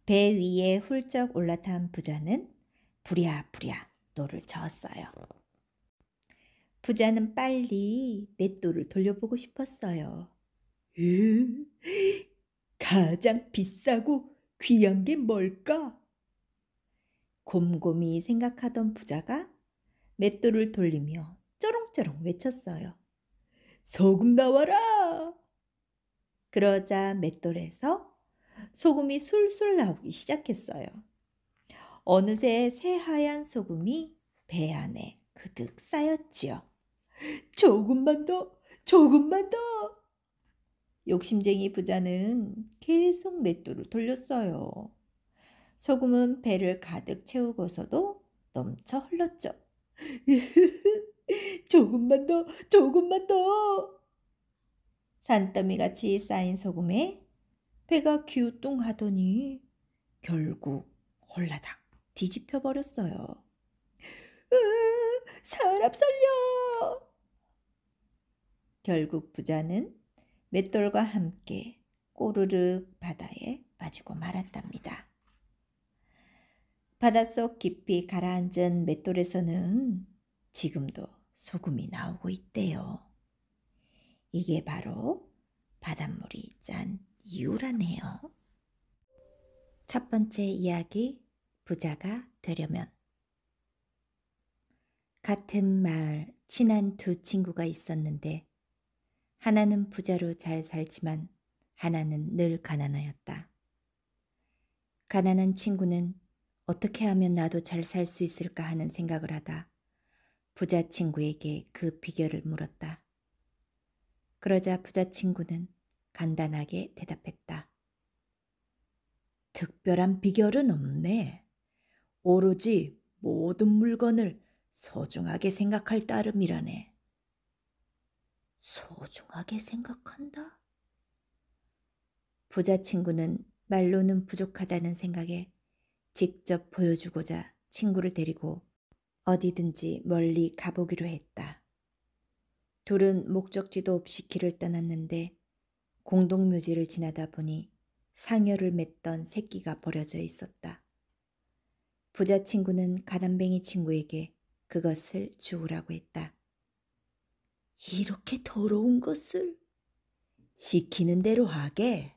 배 위에 훌쩍 올라탄 부자는 부랴부랴 노를 저었어요. 부자는 빨리 맷돌을 돌려보고 싶었어요. 가장 비싸고 귀한 게 뭘까? 곰곰이 생각하던 부자가 맷돌을 돌리며 쩌렁쩌렁 외쳤어요. 소금 나와라! 그러자 맷돌에서 소금이 술술 나오기 시작했어요. 어느새 새하얀 소금이 배 안에 그득 쌓였지요. 조금만 더, 조금만 더! 욕심쟁이 부자는 계속 맷돌을 돌렸어요. 소금은 배를 가득 채우고서도 넘쳐 흘렀죠. 조금만 더, 조금만 더! 산더미같이 쌓인 소금에 배가 기우뚱하더니 결국 홀라당 뒤집혀 버렸어요. 사람 살려! 결국 부자는 맷돌과 함께 꼬르륵 바다에 빠지고 말았답니다. 바닷속 깊이 가라앉은 맷돌에서는 지금도 소금이 나오고 있대요. 이게 바로 바닷물이 짠 이유라네요. 첫 번째 이야기, 부자가 되려면. 같은 마을 친한 두 친구가 있었는데 하나는 부자로 잘 살지만 하나는 늘 가난하였다. 가난한 친구는 어떻게 하면 나도 잘 살 수 있을까 하는 생각을 하다 부자 친구에게 그 비결을 물었다. 그러자 부자 친구는 간단하게 대답했다. 특별한 비결은 없네. 오로지 모든 물건을 소중하게 생각할 따름이라네. 소중하게 생각한다? 부자 친구는 말로는 부족하다는 생각에 직접 보여주고자 친구를 데리고 어디든지 멀리 가보기로 했다. 둘은 목적지도 없이 길을 떠났는데 공동묘지를 지나다 보니 상여를 맺던 새끼가 버려져 있었다. 부자 친구는 가난뱅이 친구에게 그것을 주우라고 했다. 이렇게 더러운 것을 시키는 대로 하게.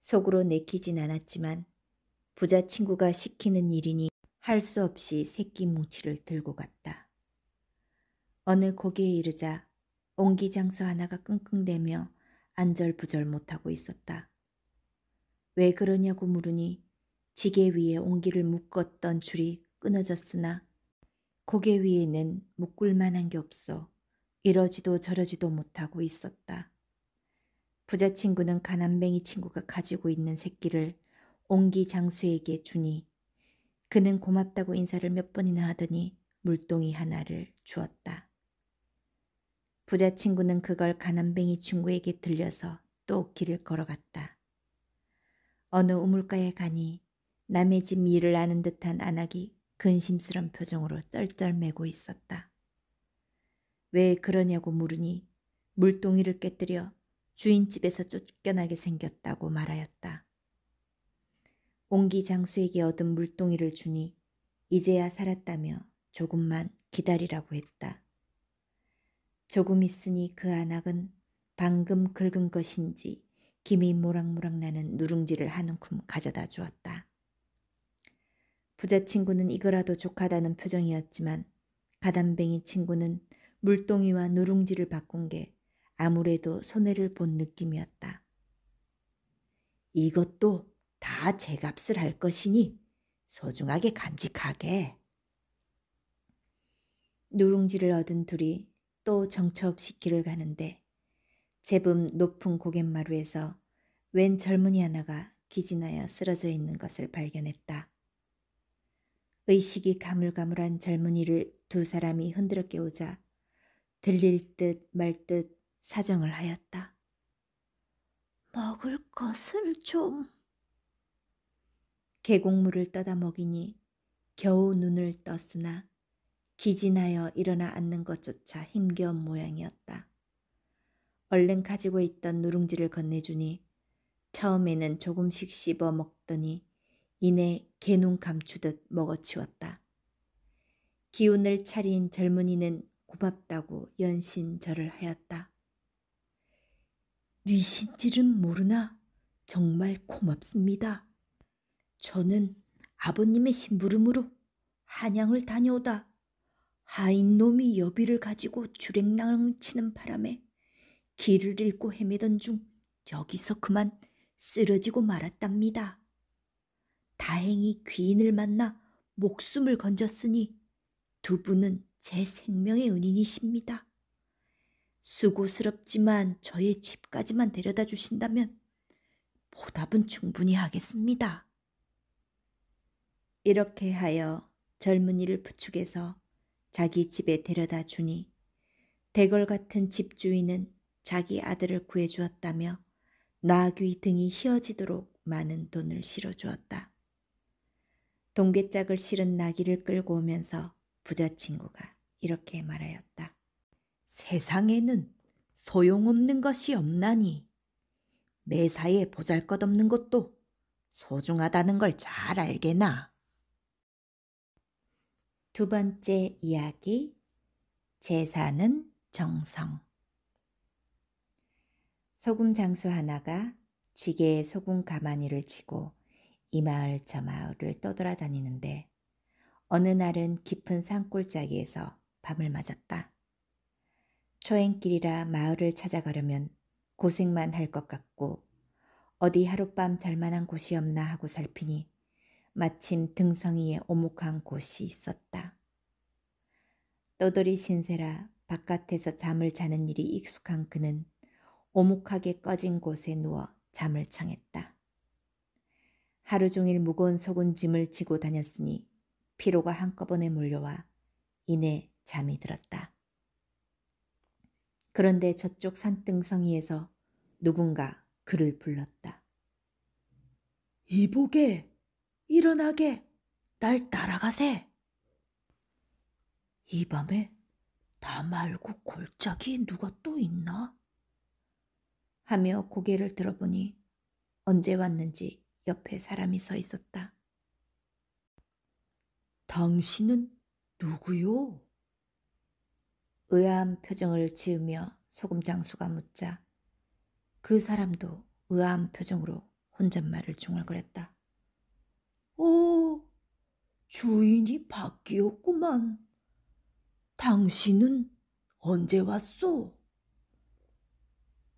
속으로 내키진 않았지만 부자 친구가 시키는 일이니 할 수 없이 새끼 뭉치를 들고 갔다. 어느 고개에 이르자 옹기장수 하나가 끙끙대며 안절부절 못하고 있었다. 왜 그러냐고 물으니 지게 위에 옹기를 묶었던 줄이 끊어졌으나 고개 위에는 묶을 만한 게 없어 이러지도 저러지도 못하고 있었다. 부자 친구는 가난뱅이 친구가 가지고 있는 새끼를 옹기 장수에게 주니 그는 고맙다고 인사를 몇 번이나 하더니 물동이 하나를 주었다. 부자 친구는 그걸 가난뱅이 친구에게 들려서 또 길을 걸어갔다. 어느 우물가에 가니 남의 집 일을 아는 듯한 안악이 근심스런 표정으로 쩔쩔매고 있었다. 왜 그러냐고 물으니 물동이를 깨뜨려 주인집에서 쫓겨나게 생겼다고 말하였다. 옹기 장수에게 얻은 물동이를 주니 이제야 살았다며 조금만 기다리라고 했다. 조금 있으니 그 안악은 방금 긁은 것인지 김이 모락모락 나는 누룽지를 한 움큼 가져다 주었다. 부자 친구는 이거라도 족하다는 표정이었지만 가단뱅이 친구는 물동이와 누룽지를 바꾼 게 아무래도 손해를 본 느낌이었다. 이것도 다 제 값을 할 것이니 소중하게 간직하게. 누룽지를 얻은 둘이 또 정처 없이 길을 가는데 제법 높은 고갯마루에서 웬 젊은이 하나가 기진하여 쓰러져 있는 것을 발견했다. 의식이 가물가물한 젊은이를 두 사람이 흔들어 깨우자 들릴 듯 말 듯 사정을 하였다. 먹을 것을 좀. 계곡물을 떠다 먹이니 겨우 눈을 떴으나 기진하여 일어나 앉는 것조차 힘겨운 모양이었다. 얼른 가지고 있던 누룽지를 건네주니 처음에는 조금씩 씹어 먹더니 이내 개눈 감추듯 먹어치웠다. 기운을 차린 젊은이는 고맙다고 연신절을 하였다. 뉘신지는 모르나 정말 고맙습니다. 저는 아버님의 심부름으로 한양을 다녀오다 하인 놈이 여비를 가지고 주랭랑을 치는 바람에 길을 잃고 헤매던 중 여기서 그만 쓰러지고 말았답니다. 다행히 귀인을 만나 목숨을 건졌으니 두 분은 제 생명의 은인이십니다. 수고스럽지만 저의 집까지만 데려다 주신다면 보답은 충분히 하겠습니다. 이렇게 하여 젊은이를 부축해서 자기 집에 데려다 주니 대궐 같은 집주인은 자기 아들을 구해주었다며 나귀 등이 휘어지도록 많은 돈을 실어주었다. 동괴짝을 실은 나귀를 끌고 오면서 부자 친구가 이렇게 말하였다.
세상에는 소용없는 것이 없나니 매사에 보잘것없는 것도 소중하다는 걸 잘 알게나. 두 번째 이야기, 제사는 정성. 소금 장수 하나가 지게에 소금 가마니를 치고 이 마을 저 마을을 떠돌아다니는데 어느 날은 깊은 산골짜기에서 밤을 맞았다. 초행길이라 마을을 찾아가려면 고생만 할 것 같고 어디 하룻밤 잘 만한 곳이 없나 하고 살피니 마침 등성이에 오목한 곳이 있었다. 떠돌이 신세라 바깥에서 잠을 자는 일이 익숙한 그는 오목하게 꺼진 곳에 누워 잠을 청했다. 하루 종일 무거운 속은 짐을 지고 다녔으니 피로가 한꺼번에 몰려와 이내 잠이 들었다. 그런데 저쪽 산등성이에서 누군가 그를 불렀다. 이보게, 일어나게, 날 따라가세. 이 밤에 나 말고 골짜기에 누가 또 있나? 하며 고개를 들어보니 언제 왔는지 옆에 사람이 서 있었다. 당신은 누구요? 의아한 표정을 지으며 소금장수가 묻자 그 사람도 의아한 표정으로 혼잣말을 중얼거렸다. 오, 주인이 바뀌었구만. 당신은 언제 왔소?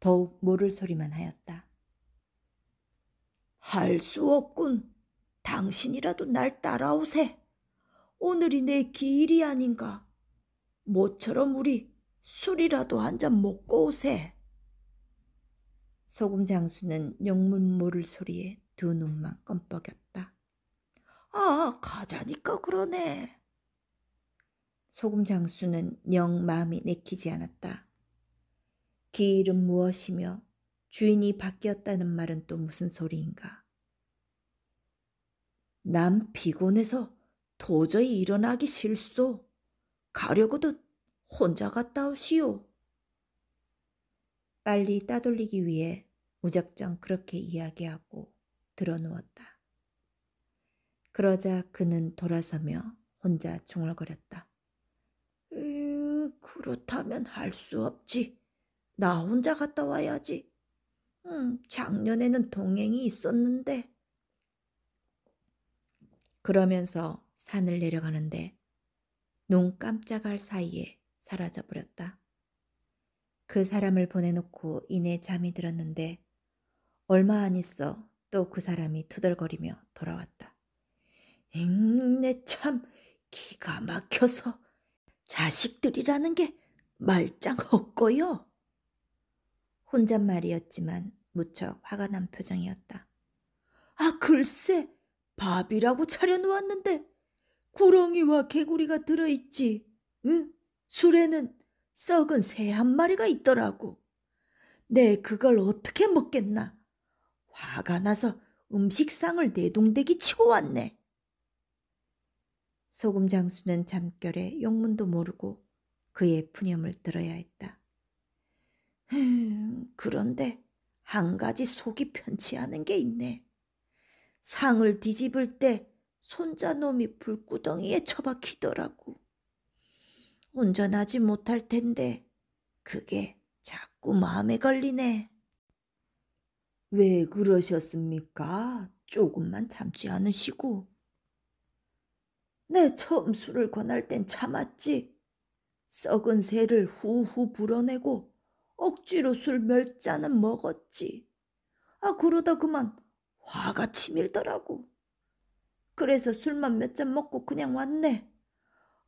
더욱 모를 소리만 하였다. 할 수 없군. 당신이라도 날 따라오세. 오늘이 내 기일이 아닌가. 모처럼 우리 술이라도 한 잔 먹고 오세. 소금 장수는 영문 모를 소리에 두 눈만 껌뻑였다. 아, 가자니까 그러네. 소금 장수는 영 마음이 내키지 않았다. 기일은 무엇이며 주인이 바뀌었다는 말은 또 무슨 소리인가. 난 피곤해서 도저히 일어나기 싫소. 가려거든 혼자 갔다 오시오. 빨리 따돌리기 위해 무작정 그렇게 이야기하고 드러누웠다. 그러자 그는 돌아서며 혼자 중얼거렸다. 그렇다면 할 수 없지. 나 혼자 갔다 와야지. 작년에는 동행이 있었는데. 그러면서 산을 내려가는데 눈 깜짝할 사이에 사라져버렸다. 그 사람을 보내놓고 이내 잠이 들었는데 얼마 안 있어 또 그 사람이 투덜거리며 돌아왔다. 내 참 기가 막혀서 자식들이라는 게 말짱 헛거요. 혼잣말이었지만 무척 화가 난 표정이었다. 아, 글쎄, 밥이라고 차려놓았는데 구렁이와 개구리가 들어있지. 응? 술에는 썩은 새 한 마리가 있더라고. 내 그걸 어떻게 먹겠나. 화가 나서 음식상을 내동댕이 치고 왔네. 소금 장수는 잠결에 영문도 모르고 그의 푸념을 들어야 했다. 그런데 한 가지 속이 편치 않은 게 있네. 상을 뒤집을 때 손자놈이 불구덩이에 처박히더라고. 운전하지 못할 텐데 그게 자꾸 마음에 걸리네. 왜 그러셨습니까? 조금만 참지 않으시고. 내 처음 술을 권할 땐 참았지. 썩은 새를 후후 불어내고 억지로 술 몇 잔은 먹었지. 아, 그러다 그만 화가 치밀더라고. 그래서 술만 몇 잔 먹고 그냥 왔네.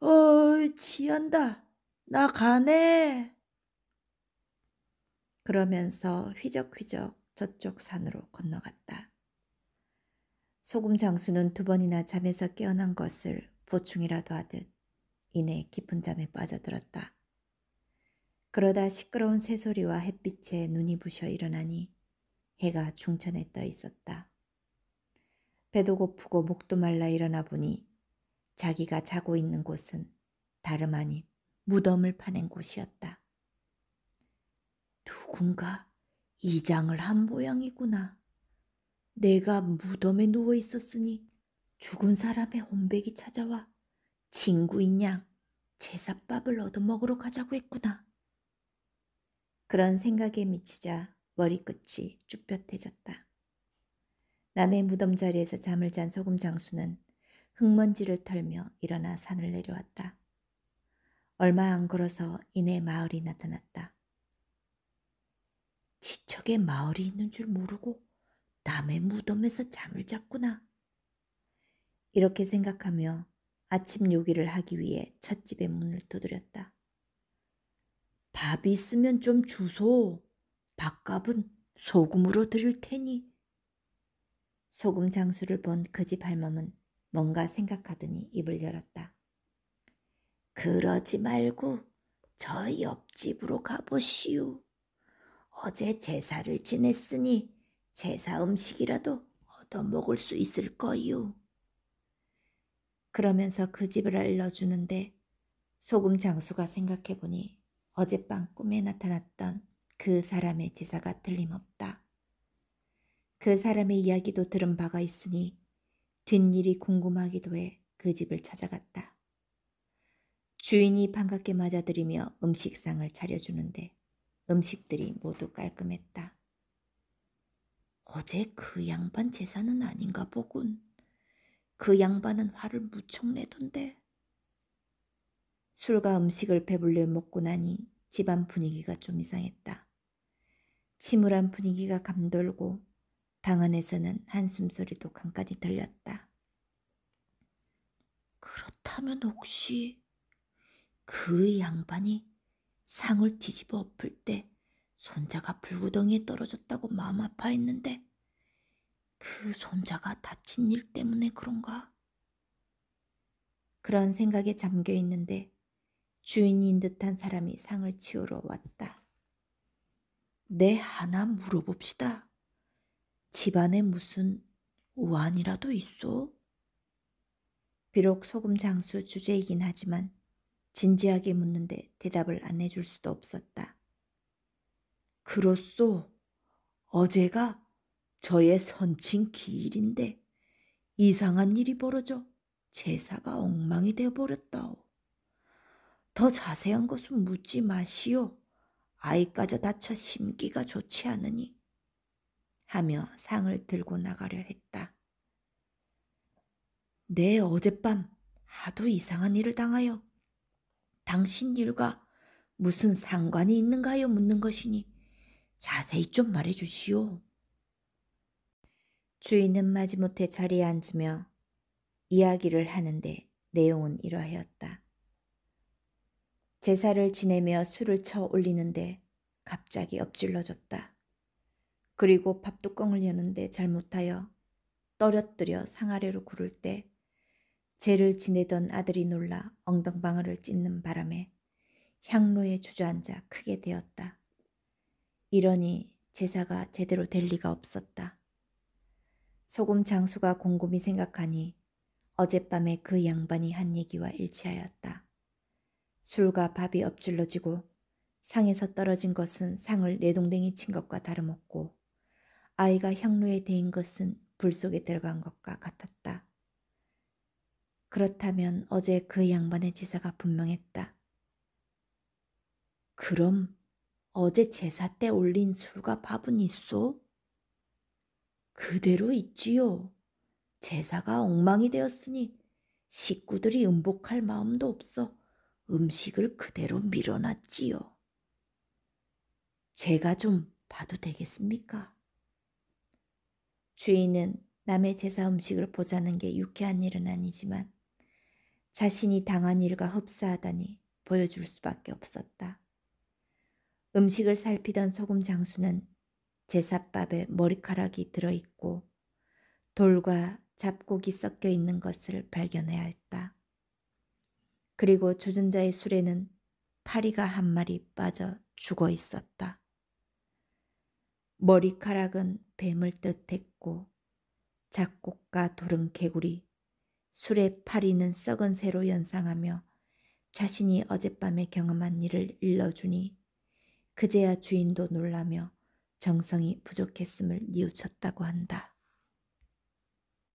어이, 취한다. 나 가네. 그러면서 휘적휘적 저쪽 산으로 건너갔다. 소금 장수는 두 번이나 잠에서 깨어난 것을 보충이라도 하듯 이내 깊은 잠에 빠져들었다. 그러다 시끄러운 새소리와 햇빛에 눈이 부셔 일어나니 해가 중천에 떠 있었다. 배도 고프고 목도 말라 일어나 보니 자기가 자고 있는 곳은 다름 아닌 무덤을 파낸 곳이었다. 누군가 이장을 한 모양이구나. 내가 무덤에 누워 있었으니 죽은 사람의 혼백이 찾아와 친구인 양 제삿밥을 얻어먹으러 가자고 했구나. 그런 생각에 미치자 머리끝이 쭈뼛해졌다. 남의 무덤 자리에서 잠을 잔 소금 장수는 흙먼지를 털며 일어나 산을 내려왔다. 얼마 안 걸어서 이내 마을이 나타났다. 지척에 마을이 있는 줄 모르고 남의 무덤에서 잠을 잤구나. 이렇게 생각하며 아침 요기를 하기 위해 찻집의 문을 두드렸다. 밥이 있으면 좀 주소. 밥값은 소금으로 드릴 테니. 소금 장수를 본 그 집 할멈은 뭔가 생각하더니 입을 열었다. 그러지 말고 저 옆집으로 가보시오. 어제 제사를 지냈으니 제사 음식이라도 얻어먹을 수 있을 거요. 그러면서 그 집을 알려주는데 소금 장수가 생각해보니 어젯밤 꿈에 나타났던 그 사람의 제사가 틀림없다. 그 사람의 이야기도 들은 바가 있으니 뒷일이 궁금하기도 해 그 집을 찾아갔다. 주인이 반갑게 맞아들이며 음식상을 차려주는데 음식들이 모두 깔끔했다. 어제 그 양반 제사는 아닌가 보군. 그 양반은 화를 무척 내던데. 술과 음식을 배불려 먹고 나니 집안 분위기가 좀 이상했다. 침울한 분위기가 감돌고 방 안에서는 한숨 소리도 간간히 들렸다. 그렇다면 혹시 그 양반이 상을 뒤집어 엎을 때 손자가 불구덩이에 떨어졌다고 마음 아파했는데 그 손자가 다친 일 때문에 그런가? 그런 생각에 잠겨 있는데 주인인 듯한 사람이 상을 치우러 왔다. 네, 하나 물어봅시다. 집안에 무슨 우환이라도 있어? 비록 소금 장수 주제이긴 하지만 진지하게 묻는데 대답을 안 해줄 수도 없었다. 그렇소. 어제가 저의 선친 기일인데 이상한 일이 벌어져 제사가 엉망이 되어버렸다오. 더 자세한 것은 묻지 마시오. 아이까지 다쳐 심기가 좋지 않으니. 하며 상을 들고 나가려 했다. 내 어젯밤 하도 이상한 일을 당하여 당신 일과 무슨 상관이 있는가요? 묻는 것이니 자세히 좀 말해주시오. 주인은 마지못해 자리에 앉으며 이야기를 하는데 내용은 이러하였다. 제사를 지내며 술을 쳐 올리는데 갑자기 엎질러졌다. 그리고 밥뚜껑을 여는데 잘못하여 떨어뜨려 상 아래로 구를 때 제를 지내던 아들이 놀라 엉덩방아를 찢는 바람에 향로에 주저앉아 크게 되었다. 이러니 제사가 제대로 될 리가 없었다. 소금 장수가 곰곰이 생각하니 어젯밤에 그 양반이 한 얘기와 일치하였다. 술과 밥이 엎질러지고 상에서 떨어진 것은 상을 내동댕이 친 것과 다름없고 아이가 향로에 대인 것은 불 속에 들어간 것과 같았다. 그렇다면 어제 그 양반의 제사가 분명했다. 그럼 어제 제사 때 올린 술과 밥은 있소? 그대로 있지요. 제사가 엉망이 되었으니 식구들이 음복할 마음도 없어 음식을 그대로 밀어놨지요. 제가 좀 봐도 되겠습니까? 주인은 남의 제사 음식을 보자는 게 유쾌한 일은 아니지만 자신이 당한 일과 흡사하다니 보여줄 수밖에 없었다. 음식을 살피던 소금 장수는 제사밥에 머리카락이 들어있고 돌과 잡곡이 섞여 있는 것을 발견해야 했다. 그리고 조전자의 술에는 파리가 한 마리 빠져 죽어 있었다. 머리카락은 뱀을 뜻했고 잡곡과 돌은 개구리, 술의 파리는 썩은 새로 연상하며 자신이 어젯밤에 경험한 일을 일러주니 그제야 주인도 놀라며 정성이 부족했음을 뉘우쳤다고 한다.